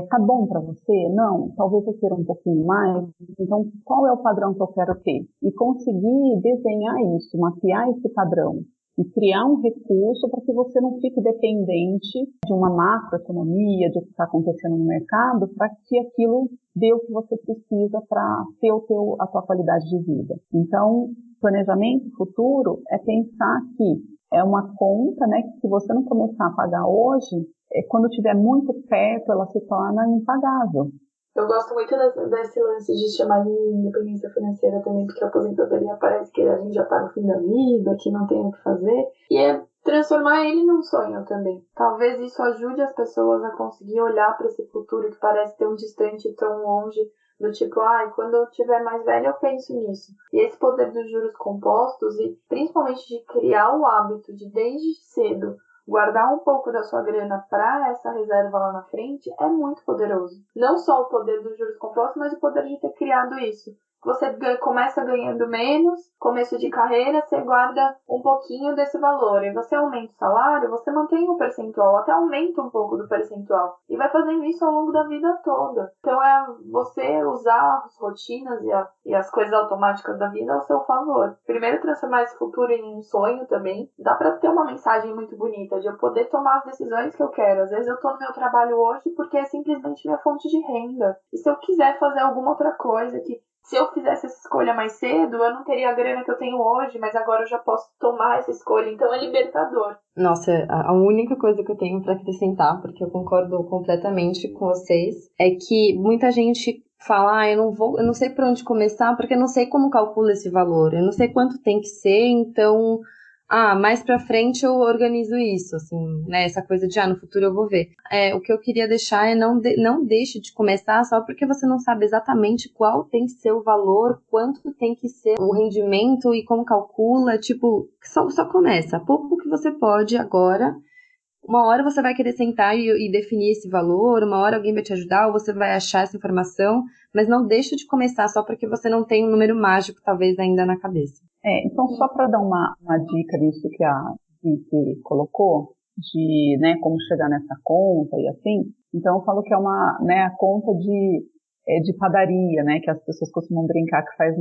Tá bom para você? Não, talvez eu queira um pouquinho mais. Então, qual é o padrão que eu quero ter? E conseguir desenhar isso, mapear esse padrão e criar um recurso para que você não fique dependente de uma macroeconomia, de o que está acontecendo no mercado, para que aquilo dê o que você precisa para ter a tua qualidade de vida. Então, planejamento futuro é pensar que é uma conta, né, que se você não começar a pagar hoje, quando estiver muito perto, ela se torna impagável. Eu gosto muito desse lance de chamar de independência financeira também, porque a aposentadoria parece que a gente já tá no fim da vida, que não tem o que fazer. E é transformar ele num sonho também. Talvez isso ajude as pessoas a conseguir olhar para esse futuro que parece tão distante e tão longe, do tipo, quando eu tiver mais velha eu penso nisso. E esse poder dos juros compostos e principalmente de criar o hábito de desde cedo guardar um pouco da sua grana para essa reserva lá na frente é muito poderoso. Não só o poder dos juros compostos, mas o poder de ter criado isso. Você começa ganhando menos, começo de carreira, você guarda um pouquinho desse valor. E você aumenta o salário, você mantém o percentual, até aumenta um pouco do percentual. E vai fazendo isso ao longo da vida toda. Então é você usar as rotinas e as coisas automáticas da vida ao seu favor. Primeiro, transformar esse futuro em um sonho também. Dá pra ter uma mensagem muito bonita de eu poder tomar as decisões que eu quero. Às vezes eu tô no meu trabalho hoje porque é simplesmente minha fonte de renda. E se eu quiser fazer alguma outra coisa que se eu fizesse essa escolha mais cedo, eu não teria a grana que eu tenho hoje, mas agora eu já posso tomar essa escolha. Então é libertador. Nossa, a única coisa que eu tenho para acrescentar, porque eu concordo completamente com vocês, é que muita gente fala, eu não sei por onde começar, porque eu não sei como calcula esse valor, eu não sei quanto tem que ser, então mais pra frente eu organizo isso, assim, né, essa coisa de, no futuro eu vou ver. O que eu queria deixar é não deixe de começar só porque você não sabe exatamente qual tem que ser o valor, quanto tem que ser o rendimento e como calcula, tipo, só começa, pouco que você pode agora. Uma hora você vai querer sentar e definir esse valor, uma hora alguém vai te ajudar ou você vai achar essa informação, mas não deixa de começar só porque você não tem um número mágico, talvez, ainda na cabeça. Então, só para dar uma dica disso que a Vicky colocou, de como chegar nessa conta e assim, então eu falo que é a conta de padaria, que as pessoas costumam brincar que faz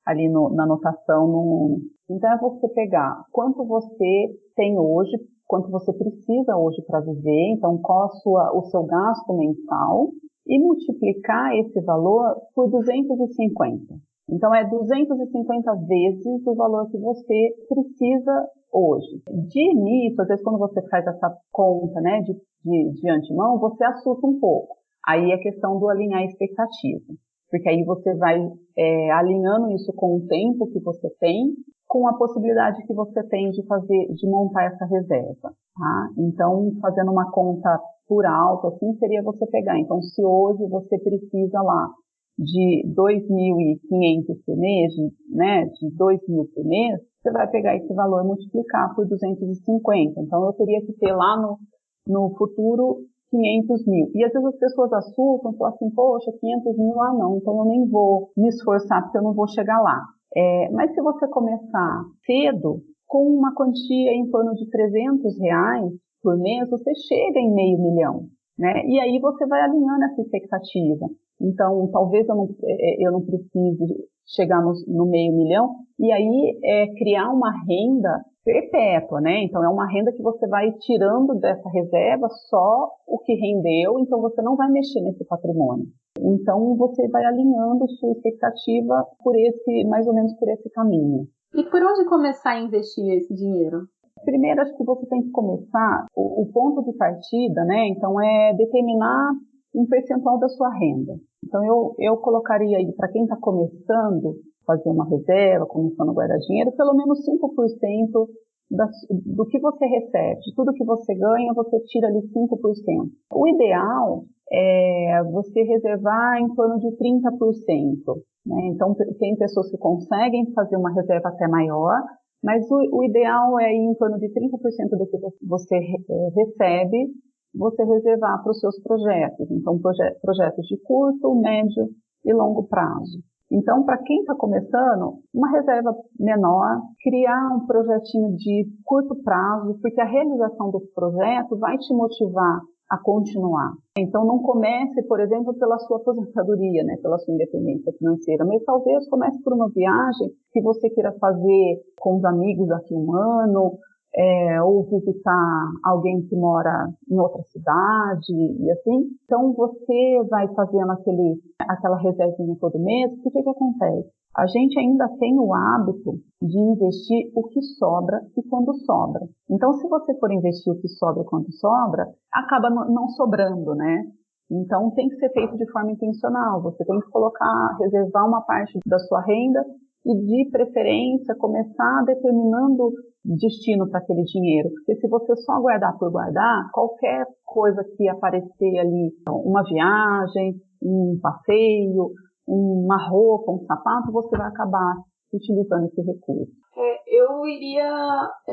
ali na anotação. Então é você pegar quanto você tem hoje, quanto você precisa hoje para viver, então qual o seu gasto mensal, e multiplicar esse valor por 250. Então é 250 vezes o valor que você precisa hoje. De início, às vezes quando você faz essa conta de antemão, você assusta um pouco. Aí é questão do alinhar a expectativa. Porque aí você vai alinhando isso com o tempo que você tem, com a possibilidade que você tem de montar essa reserva, tá? Então, fazendo uma conta por alto, assim, seria você pegar. Então, se hoje você precisa lá de 2.500 por mês, de 2.000 por mês, você vai pegar esse valor e multiplicar por 250. Então, eu teria que ter lá no futuro 500 mil. E às vezes as pessoas assustam, falam assim, poxa, 500 mil, não, então eu nem vou me esforçar porque eu não vou chegar lá. Mas se você começar cedo, com uma quantia em torno de R$300 por mês, você chega em R$500 mil, né? E aí você vai alinhando essa expectativa. Então, talvez eu não precise chegar no R$500 mil, e aí criar uma renda perpétua, né? Então, é uma renda que você vai tirando dessa reserva só o que rendeu, então você não vai mexer nesse patrimônio. Então, você vai alinhando sua expectativa mais ou menos por esse caminho. E por onde começar a investir esse dinheiro? Primeiro, acho que você tem que começar, o ponto de partida, né? Então, é determinar um percentual da sua renda. Então, eu colocaria aí, para quem está começando, fazer uma reserva, começando a guardar dinheiro, pelo menos 5% do que você recebe. De tudo que você ganha, você tira ali 5%. O ideal é você reservar em torno de 30%. Né? Então, tem pessoas que conseguem fazer uma reserva até maior, mas o ideal é ir em torno de 30% do que você recebe você reservar para os seus projetos. Então, projetos de curto, médio e longo prazo. Então, para quem está começando, uma reserva menor, criar um projetinho de curto prazo, porque a realização desse projeto vai te motivar a continuar. Então, não comece, por exemplo, pela sua aposentadoria, né, pela sua independência financeira, mas talvez comece por uma viagem que você queira fazer com os amigos daqui a um ano, ou visitar alguém que mora em outra cidade e assim. Então, você vai fazendo aquela reservinha todo mês, porque o que acontece? A gente ainda tem o hábito de investir o que sobra e quando sobra. Então, se você for investir o que sobra e quando sobra, acaba não sobrando, né? Então, tem que ser feito de forma intencional. Você tem que reservar uma parte da sua renda e, de preferência, começar determinando destino para aquele dinheiro. Porque se você só guardar por guardar, qualquer coisa que aparecer ali, uma viagem, um passeio, uma roupa, um sapato, você vai acabar utilizando esse recurso.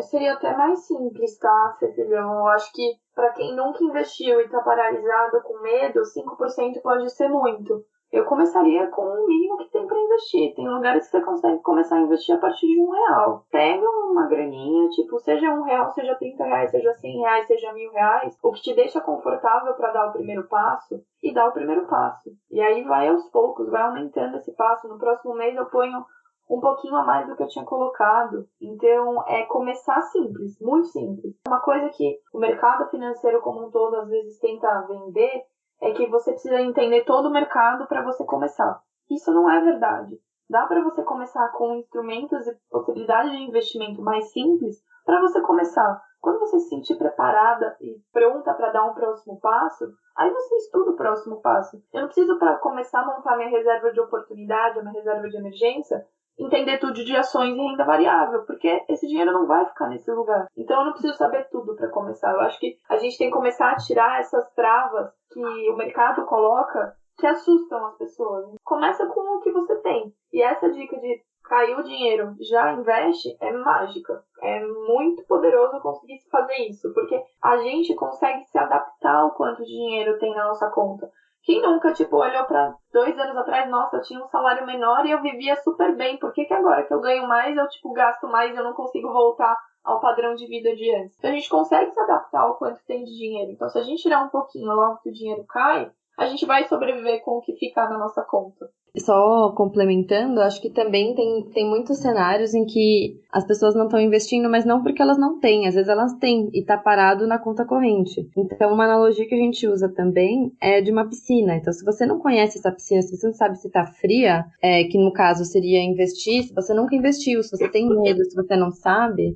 Seria até mais simples, tá, Cecília? Eu acho que para quem nunca investiu e está paralisado com medo, 5% pode ser muito. Eu começaria com o mínimo que tem para investir. Tem lugares que você consegue começar a investir a partir de R$1. Pega uma graninha, tipo, seja R$1, seja R$30, seja R$100, seja R$1.000, o que te deixa confortável para dar o primeiro passo, e dá o primeiro passo. E aí vai aos poucos, vai aumentando esse passo. No próximo mês eu ponho um pouquinho a mais do que eu tinha colocado. Então, é começar simples, muito simples. Uma coisa que o mercado financeiro como um todo às vezes tenta vender é que você precisa entender todo o mercado para você começar. Isso não é verdade. Dá para você começar com instrumentos e possibilidades de investimento mais simples para você começar. Quando você se sentir preparada e pronta para dar um próximo passo, aí você estuda o próximo passo. Eu não preciso, para começar a montar minha reserva de oportunidade, minha reserva de emergência, entender tudo de ações e renda variável, porque esse dinheiro não vai ficar nesse lugar. Então eu não preciso saber tudo para começar. Eu acho que a gente tem que começar a tirar essas travas que o mercado coloca que assustam as pessoas. Começa com o que você tem. E essa dica de cair o dinheiro, já investe, é mágica. É muito poderoso conseguir fazer isso, porque a gente consegue se adaptar ao quanto dinheiro tem na nossa conta. Quem nunca, olhou para 2 anos atrás, nossa, eu tinha um salário menor e eu vivia super bem. Por que agora que eu ganho mais, eu, gasto mais e eu não consigo voltar ao padrão de vida de antes? Então, a gente consegue se adaptar ao quanto tem de dinheiro. Então, se a gente tirar um pouquinho logo que o dinheiro cai, a gente vai sobreviver com o que ficar na nossa conta. Só complementando, acho que também tem muitos cenários em que as pessoas não estão investindo, mas não porque elas não têm, às vezes elas têm e está parado na conta corrente. Então, uma analogia que a gente usa também é de uma piscina. Então, se você não conhece essa piscina, se você não sabe se está fria, que no caso seria investir, se você nunca investiu, se você tem medo, se você não sabe,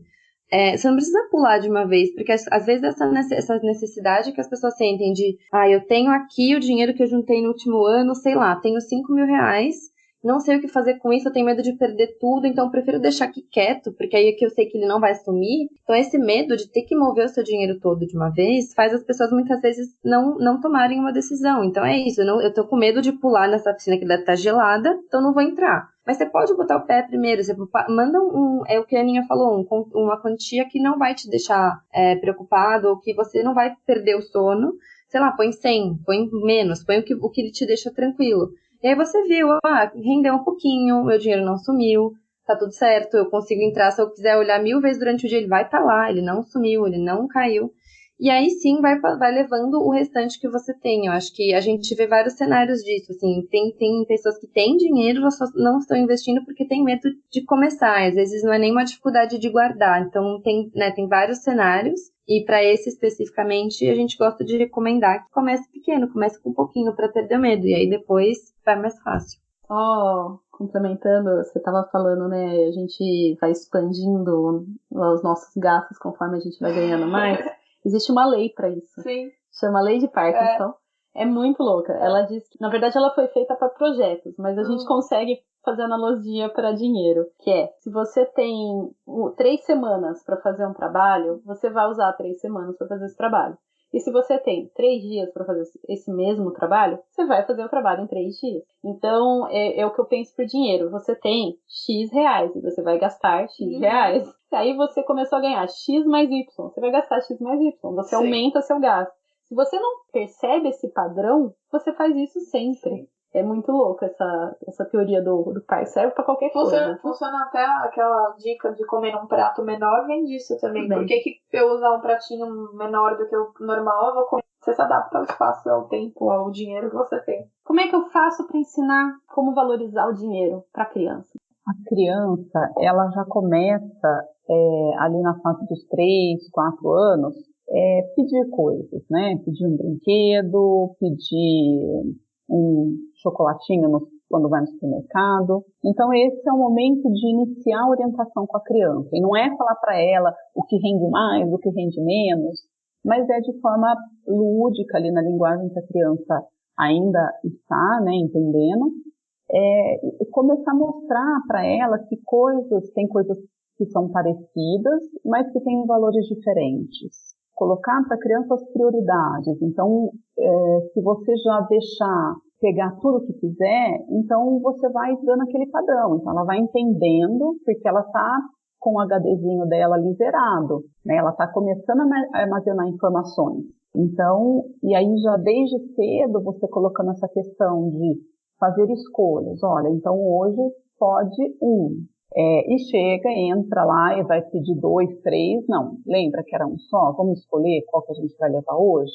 você não precisa pular de uma vez, porque às vezes essa necessidade que as pessoas sentem de eu tenho aqui o dinheiro que eu juntei no último ano, sei lá, tenho R$5.000, não sei o que fazer com isso, eu tenho medo de perder tudo, então eu prefiro deixar aqui quieto, porque aí é que eu sei que ele não vai sumir. Então esse medo de ter que mover o seu dinheiro todo de uma vez faz as pessoas muitas vezes não tomarem uma decisão. Então é isso, eu tô com medo de pular nessa piscina que deve estar gelada, então não vou entrar. Mas você pode botar o pé primeiro, você manda é o que a Aninha falou, uma quantia que não vai te deixar preocupado, ou que você não vai perder o sono. Sei lá, põe 100, põe menos, põe o que te deixa tranquilo. E aí você viu, rendeu um pouquinho, meu dinheiro não sumiu, tá tudo certo, eu consigo entrar, se eu quiser olhar 1000 vezes durante o dia, ele vai estar lá, ele não sumiu, ele não caiu. E aí sim vai levando o restante que você tem. Eu acho que a gente vê vários cenários disso, assim, tem pessoas que têm dinheiro, elas só não estão investindo porque tem medo de começar, às vezes não é nem uma dificuldade de guardar, então tem vários cenários, e para esse especificamente a gente gosta de recomendar que comece pequeno, comece com um pouquinho para perder medo, e aí depois vai mais fácil. Complementando, você estava falando, né, a gente vai expandindo os nossos gastos conforme a gente vai ganhando mais. Existe uma lei para isso. Sim. Chama Lei de Parkinson. É muito louca. Ela diz que, na verdade, ela foi feita para projetos, mas a gente consegue fazer analogia para dinheiro, que é, se você tem 3 semanas para fazer um trabalho, você vai usar 3 semanas para fazer esse trabalho. E se você tem 3 dias para fazer esse mesmo trabalho, você vai fazer o trabalho em 3 dias. Então, é o que eu penso por dinheiro. Você tem X reais e você vai gastar X reais. Aí você começou a ganhar X mais Y. Você vai gastar X mais Y. Você aumenta seu gasto. Se você não percebe esse padrão, você faz isso sempre. É muito louco essa teoria do pai, serve pra qualquer coisa. Funciona até aquela dica de comer um prato menor, vem disso também. Bem. Por que eu usar um pratinho menor do que o normal, eu vou comer? Você se adapta ao espaço, ao tempo, ao dinheiro que você tem. Como é que eu faço para ensinar como valorizar o dinheiro para a criança? A criança, ela já começa ali na fase dos 3, 4 anos, pedir coisas, né? Pedir um brinquedo, pedir um chocolatinho quando vai no supermercado. Então, esse é o momento de iniciar a orientação com a criança. E não é falar para ela o que rende mais, o que rende menos, mas é de forma lúdica ali na linguagem que a criança ainda está, né, entendendo, e começar a mostrar para ela que tem coisas que são parecidas, mas que têm valores diferentes. Colocar para a criança as prioridades. Então, se você já deixar pegar tudo o que quiser, então você vai dando aquele padrão. Então, ela vai entendendo, porque ela está com o HDzinho dela ali zerado, né? Ela está começando a armazenar informações. Então, e aí já desde cedo, você colocando essa questão de fazer escolhas. Olha, então hoje pode e chega, entra lá e vai pedir 2, 3, não, lembra que era um só, vamos escolher qual que a gente vai levar hoje?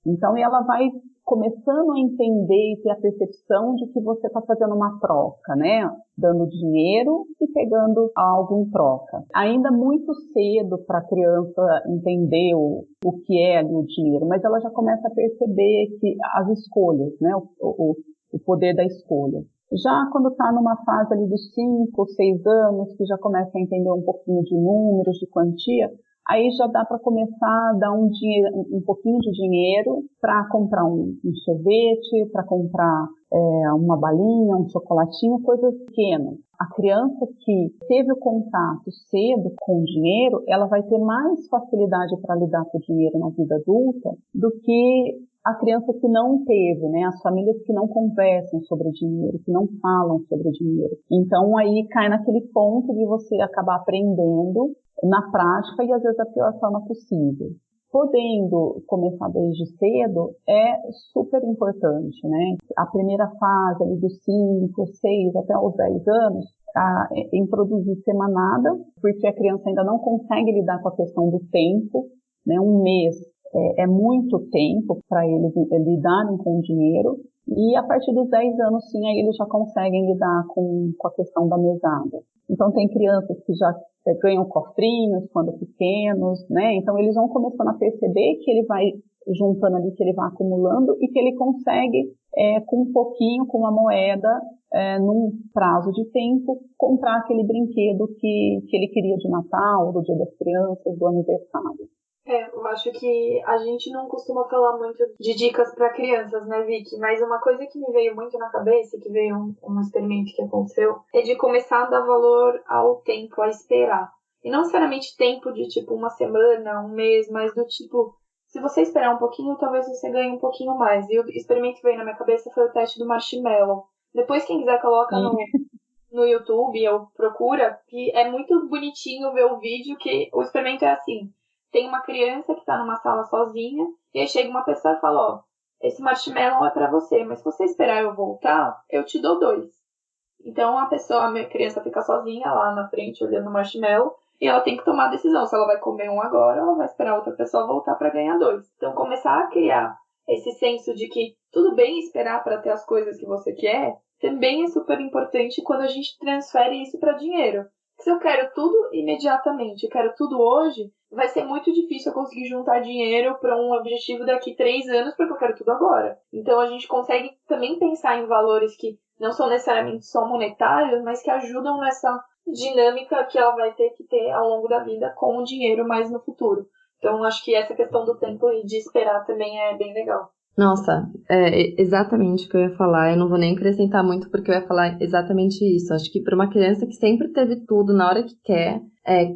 Então, ela vai começando a entender e ter a percepção de que você está fazendo uma troca, né? Dando dinheiro e pegando algo em troca. Ainda muito cedo para a criança entender o que é ali o dinheiro, mas ela já começa a perceber que as escolhas, né? O poder da escolha. Já quando está numa fase ali dos 5, 6 anos, que já começa a entender um pouquinho de números, de quantia, aí já dá para começar a dar um pouquinho de dinheiro para comprar um sorvete, para comprar uma balinha, um chocolatinho, coisas pequenas. A criança que teve o contato cedo com o dinheiro, ela vai ter mais facilidade para lidar com o dinheiro na vida adulta do que a criança que não teve, né? As famílias que não conversam sobre dinheiro, que não falam sobre dinheiro. Então, aí cai naquele ponto de você acabar aprendendo na prática e, às vezes, da pior forma possível. Podendo começar desde cedo é super importante, né? A primeira fase ali dos 5, 6 até os 10 anos, introduzir semanada, porque a criança ainda não consegue lidar com a questão do tempo, né? Um mês é muito tempo para eles lidarem com o dinheiro, e a partir dos 10 anos, sim, aí eles já conseguem lidar com a questão da mesada. Então, tem crianças que já ganham cofrinhos quando pequenos, né? Então, eles vão começando a perceber que ele vai juntando ali, que ele vai acumulando e que ele consegue, com um pouquinho, com uma moeda, num prazo de tempo, comprar aquele brinquedo que ele queria de Natal, do Dia das Crianças, do aniversário. Eu acho que a gente não costuma falar muito de dicas para crianças, né, Vicky? Mas uma coisa que me veio muito na cabeça, que veio um experimento que aconteceu, é de começar a dar valor ao tempo, a esperar. E não necessariamente tempo de, tipo, uma semana, um mês, mas do tipo, se você esperar um pouquinho, talvez você ganhe um pouquinho mais. E o experimento que veio na minha cabeça foi o teste do marshmallow. Depois, quem quiser, coloca no YouTube ou procura, que é muito bonitinho ver o vídeo, que o experimento é assim. Tem uma criança que tá numa sala sozinha, e aí chega uma pessoa e fala, ó, esse marshmallow é pra você, mas se você esperar eu voltar, eu te dou 2. Então a criança fica sozinha lá na frente, olhando o marshmallow, e ela tem que tomar a decisão se ela vai comer um agora ou ela vai esperar outra pessoa voltar pra ganhar 2. Então começar a criar esse senso de que tudo bem esperar para ter as coisas que você quer, também é super importante quando a gente transfere isso para dinheiro. Se eu quero tudo imediatamente, eu quero tudo hoje, vai ser muito difícil eu conseguir juntar dinheiro para um objetivo daqui 3 anos, porque eu quero tudo agora. Então a gente consegue também pensar em valores que não são necessariamente só monetários, mas que ajudam nessa dinâmica que ela vai ter que ter ao longo da vida com o dinheiro mais no futuro. Então acho que essa questão do tempo e de esperar também é bem legal. Nossa, é exatamente o que eu ia falar. Eu não vou nem acrescentar muito porque eu ia falar exatamente isso. Acho que para uma criança que sempre teve tudo na hora que quer,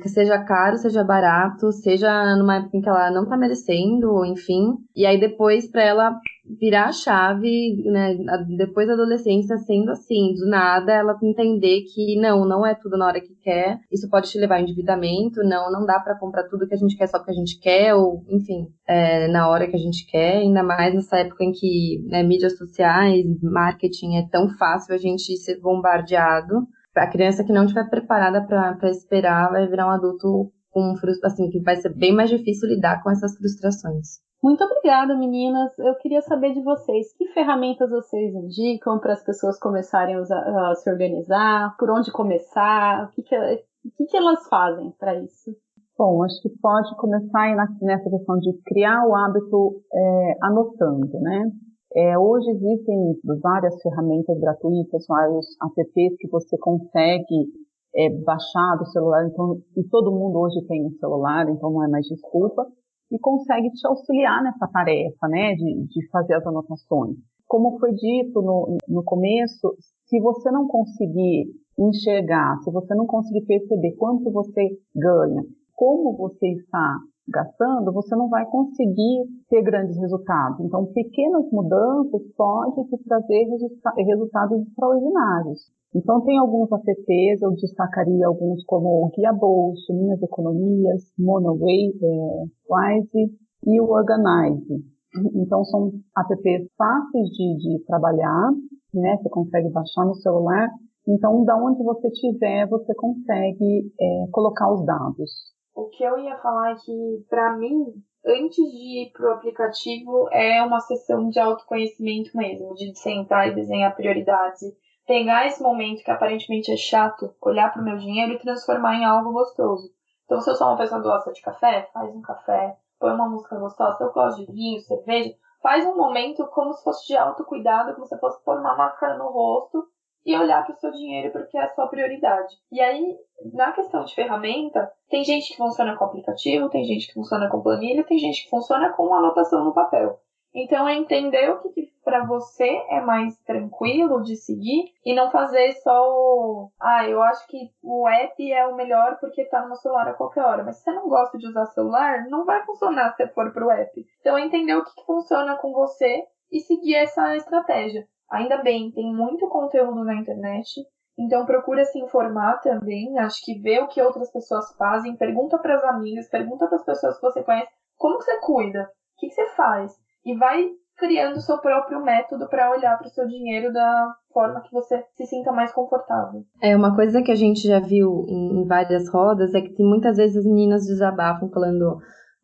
seja caro, seja barato, seja numa época em que ela não tá merecendo, enfim, e aí depois para ela virar a chave, né, depois da adolescência sendo assim, do nada, ela entender que não é tudo na hora que quer, isso pode te levar ao endividamento, não dá pra comprar tudo que a gente quer só porque a gente quer, ou, enfim, na hora que a gente quer, ainda mais nessa época em que, né, mídias sociais, marketing é tão fácil a gente ser bombardeado. A criança que não estiver preparada pra esperar vai virar um adulto com assim, que vai ser bem mais difícil lidar com essas frustrações. Muito obrigada, meninas. Eu queria saber de vocês, que ferramentas vocês indicam para as pessoas começarem a se organizar, por onde começar, o que elas fazem para isso? Bom, acho que pode começar aí nessa questão de criar o hábito anotando, né? Hoje existem várias ferramentas gratuitas, vários apps que você consegue baixar do celular, então, e todo mundo hoje tem um celular, então não é mais desculpa, e consegue te auxiliar nessa tarefa, né, de fazer as anotações. Como foi dito no começo, se você não conseguir enxergar, se você não conseguir perceber quanto você ganha, como você está gastando, você não vai conseguir ter grandes resultados. Então, pequenas mudanças podem te trazer resultados extraordinários. Então, tem alguns apps, eu destacaria alguns como o Guia Bolso, Minhas Economias, Monowise e o Organize. Então, são apps fáceis de trabalhar, né? Você consegue baixar no celular. Então, da onde você estiver, você consegue colocar os dados. O que eu ia falar é que, para mim, antes de ir pro aplicativo, é uma sessão de autoconhecimento mesmo, de sentar e desenhar prioridades. Pegar esse momento que aparentemente é chato, olhar pro meu dinheiro e transformar em algo gostoso. Então, se eu sou uma pessoa que gosta de café, faz um café, põe uma música gostosa. Se eu gosto de vinho, cerveja, faz um momento como se fosse de autocuidado, como se fosse pôr uma máscara no rosto e olhar para o seu dinheiro porque é a sua prioridade. E aí, na questão de ferramenta, tem gente que funciona com aplicativo, tem gente que funciona com planilha, tem gente que funciona com anotação no papel. Então, é entender o que para você é mais tranquilo de seguir e não fazer só eu acho que o app é o melhor porque tá no meu celular a qualquer hora. Mas se você não gosta de usar celular, não vai funcionar se você for pro app. Então, é entender o que funciona com você e seguir essa estratégia. Ainda bem, tem muito conteúdo na internet, então procura se informar também, acho que vê o que outras pessoas fazem, pergunta para as amigas, pergunta para as pessoas que você conhece, como que você cuida, o que você faz, e vai criando o seu próprio método para olhar para o seu dinheiro da forma que você se sinta mais confortável. Uma coisa que a gente já viu em várias rodas é que tem muitas vezes as meninas desabafam falando...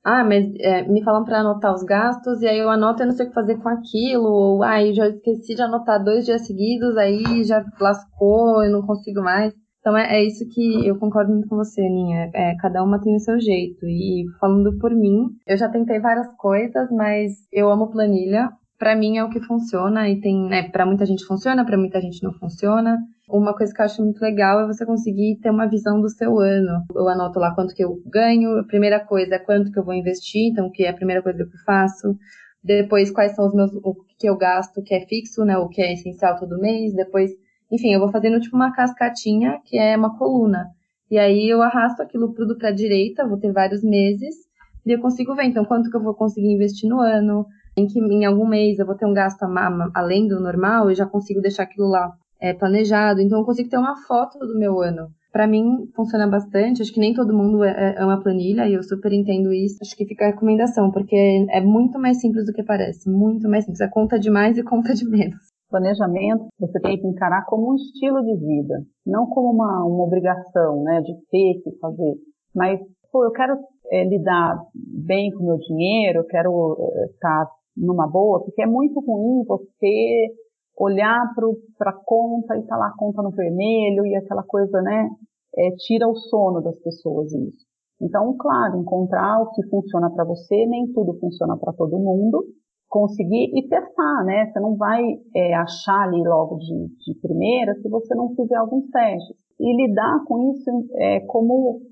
mas me falam para anotar os gastos e aí eu anoto e não sei o que fazer com aquilo, ou já esqueci de anotar 2 dias seguidos, aí já lascou, eu não consigo mais. Então é isso que eu concordo muito com você, Aninha. Cada uma tem o seu jeito. E falando por mim, eu já tentei várias coisas, mas eu amo planilha. Pra mim é o que funciona e tem, né, pra muita gente funciona, pra muita gente não funciona. Uma coisa que eu acho muito legal é você conseguir ter uma visão do seu ano. Eu anoto lá quanto que eu ganho, a primeira coisa é quanto que eu vou investir, então que é a primeira coisa que eu faço. Depois, quais são o que eu gasto, que é fixo, né, o que é essencial todo mês. Depois, enfim, eu vou fazendo tipo uma cascatinha, que é uma coluna. E aí eu arrasto aquilo tudo pra direita, vou ter vários meses, e eu consigo ver, então, quanto que eu vou conseguir investir no ano, em que em algum mês eu vou ter um gasto além do normal, eu já consigo deixar aquilo lá planejado, então eu consigo ter uma foto do meu ano. Pra mim, funciona bastante, acho que nem todo mundo ama planilha, e eu super entendo isso. Acho que fica a recomendação, porque é muito mais simples do que parece, muito mais simples. É conta de mais e conta de menos. Planejamento você tem que encarar como um estilo de vida, não como uma obrigação, né, de ter que fazer. Mas, eu quero lidar bem com o meu dinheiro, eu quero estar numa boa, porque é muito ruim você olhar para a conta e tá lá a conta no vermelho e aquela coisa, né, tira o sono das pessoas isso. Então, claro, encontrar o que funciona para você, nem tudo funciona para todo mundo, conseguir e testar, né? Você não vai achar ali logo de primeira se você não fizer alguns testes. E lidar com isso como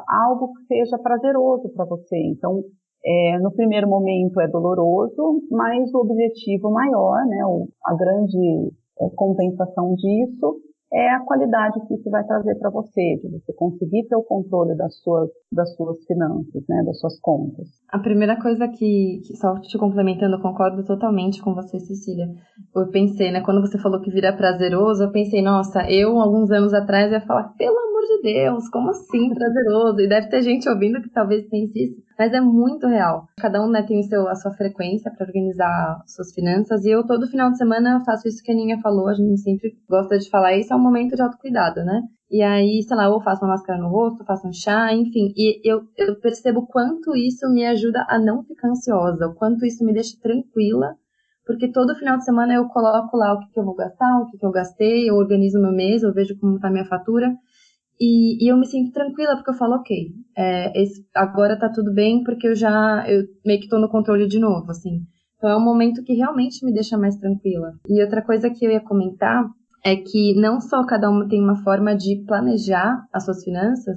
algo que seja prazeroso para você. Então, no primeiro momento é doloroso, mas o objetivo maior, né, a grande compensação disso é a qualidade que isso vai trazer para você, de você conseguir ter o controle das suas finanças, né, das suas contas. A primeira coisa que só te complementando, eu concordo totalmente com você, Cecília. Eu pensei, né, quando você falou que vira prazeroso, eu pensei, nossa, alguns anos atrás, ia falar, pelo amor de Deus, como assim prazeroso? E deve ter gente ouvindo que talvez pense isso, mas é muito real. Cada um, né, tem a sua frequência para organizar suas finanças, e eu todo final de semana faço isso que a Aninha falou, a gente sempre gosta de falar, isso é um momento de autocuidado, né? E aí, sei lá, ou faço uma máscara no rosto, faço um chá, enfim. E eu percebo o quanto isso me ajuda a não ficar ansiosa, o quanto isso me deixa tranquila, porque todo final de semana eu coloco lá o que eu vou gastar, o que eu gastei, eu organizo meu mês, eu vejo como tá a minha fatura, e eu me sinto tranquila, porque eu falo, ok, agora tá tudo bem, porque eu meio que tô no controle de novo, assim. Então é um momento que realmente me deixa mais tranquila. E outra coisa que eu ia comentar é que não só cada uma tem uma forma de planejar as suas finanças,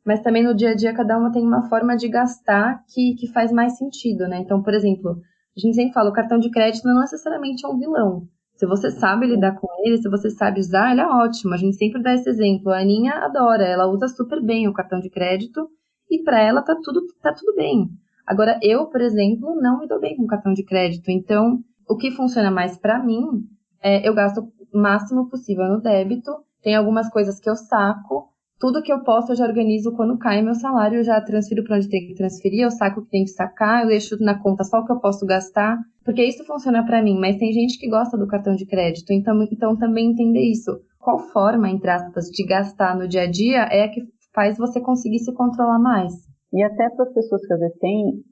mas também no dia a dia cada uma tem uma forma de gastar que faz mais sentido, né? Então, por exemplo, a gente sempre fala, o cartão de crédito não necessariamente é um vilão. Se você sabe lidar com ele, se você sabe usar, ele é ótimo. A gente sempre dá esse exemplo. A Aninha adora, ela usa super bem o cartão de crédito e para ela tá tudo bem. Agora, eu, por exemplo, não me dou bem com cartão de crédito. Então, o que funciona mais para mim eu gasto o máximo possível no débito. Tem algumas coisas que eu saco. Tudo que eu posso, eu já organizo quando cai meu salário. Eu já transfiro para onde tem que transferir. Eu saco o que tem que sacar. Eu deixo na conta só o que eu posso gastar. Porque isso funciona para mim. Mas tem gente que gosta do cartão de crédito. Então também entender isso. Qual forma, entre aspas, de gastar no dia a dia é a que faz você conseguir se controlar mais. E até para as pessoas que às vezes têm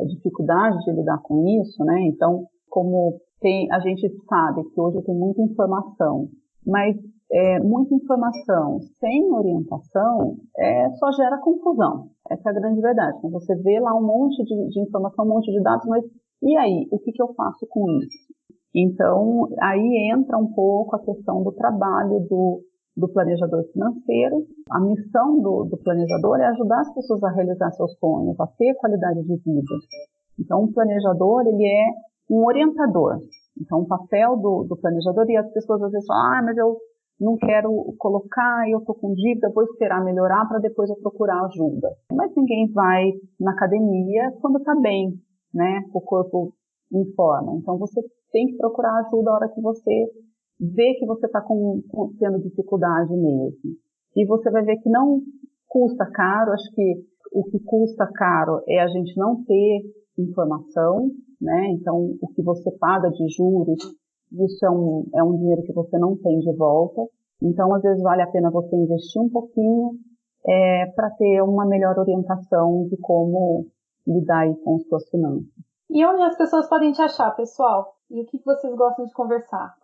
dificuldade de lidar com isso, né? Então, como a gente sabe que hoje tem muita informação, mas muita informação sem orientação só gera confusão. Essa é a grande verdade. Então, você vê lá um monte de informação, um monte de dados, mas e aí? O que eu faço com isso? Então, aí entra um pouco a questão do trabalho do planejador financeiro. A missão do planejador é ajudar as pessoas a realizar seus sonhos, a ter qualidade de vida. Então, o planejador, ele é um orientador. Então, o papel do planejador, e as pessoas às vezes falam, mas eu não quero colocar, eu estou com dívida, vou esperar melhorar para depois eu procurar ajuda. Mas ninguém vai na academia quando está bem, né? O corpo informa. Então, você tem que procurar ajuda a hora que você vê que você está tendo dificuldade mesmo. E você vai ver que não custa caro. Acho que o que custa caro é a gente não ter informação, né? Então, o que você paga de juros, isso é um dinheiro que você não tem de volta. Então, às vezes vale a pena você investir um pouquinho para ter uma melhor orientação de como lidar aí com as suas finanças. E onde as pessoas podem te achar, pessoal? E o que vocês gostam de conversar?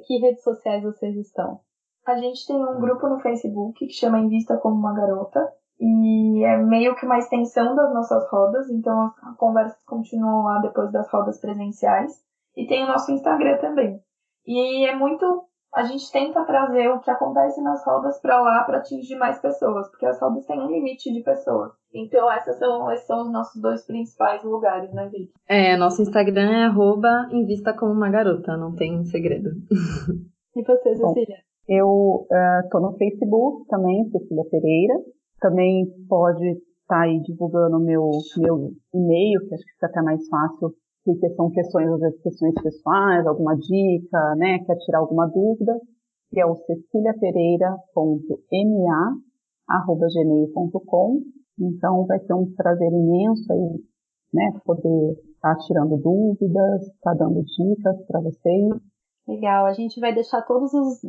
Que redes sociais vocês estão? A gente tem um grupo no Facebook que chama Invista como uma Garota. E é meio que uma extensão das nossas rodas. Então as conversas continuam lá depois das rodas presenciais. E tem o nosso Instagram também. E a gente tenta trazer o que acontece nas rodas para lá para atingir mais pessoas. Porque as rodas têm um limite de pessoas. Então esses são os nossos dois principais lugares, né, Vicky? Nosso Instagram é @invista como uma garota, não tem segredo. E você, Cecília? Eu tô no Facebook também, Cecília Pereira. Também pode estar aí divulgando o meu e-mail, que acho que fica até mais fácil, porque são questões, às vezes, questões pessoais, alguma dica, né, quer tirar alguma dúvida, que é o ceciliapereira.ma@gmail.com. Então, vai ser um prazer imenso aí, né, poder estar tirando dúvidas, estar dando dicas para vocês. Legal, a gente vai deixar todos os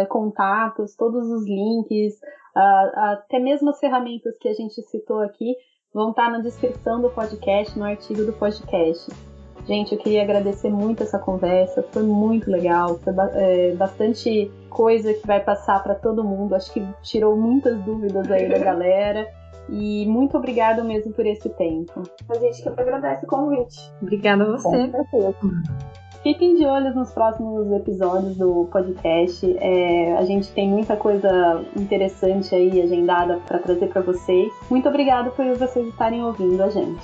contatos, todos os links, até mesmo as ferramentas que a gente citou aqui, vão estar na descrição do podcast, no artigo do podcast. Gente, eu queria agradecer muito essa conversa, foi muito legal, foi bastante coisa que vai passar para todo mundo, acho que tirou muitas dúvidas aí da galera. E muito obrigada mesmo por esse tempo. A gente que agradece o convite. Obrigada a você. Com certeza. Fiquem de olho nos próximos episódios do podcast. A gente tem muita coisa interessante aí agendada para trazer para vocês. Muito obrigada por vocês estarem ouvindo a gente.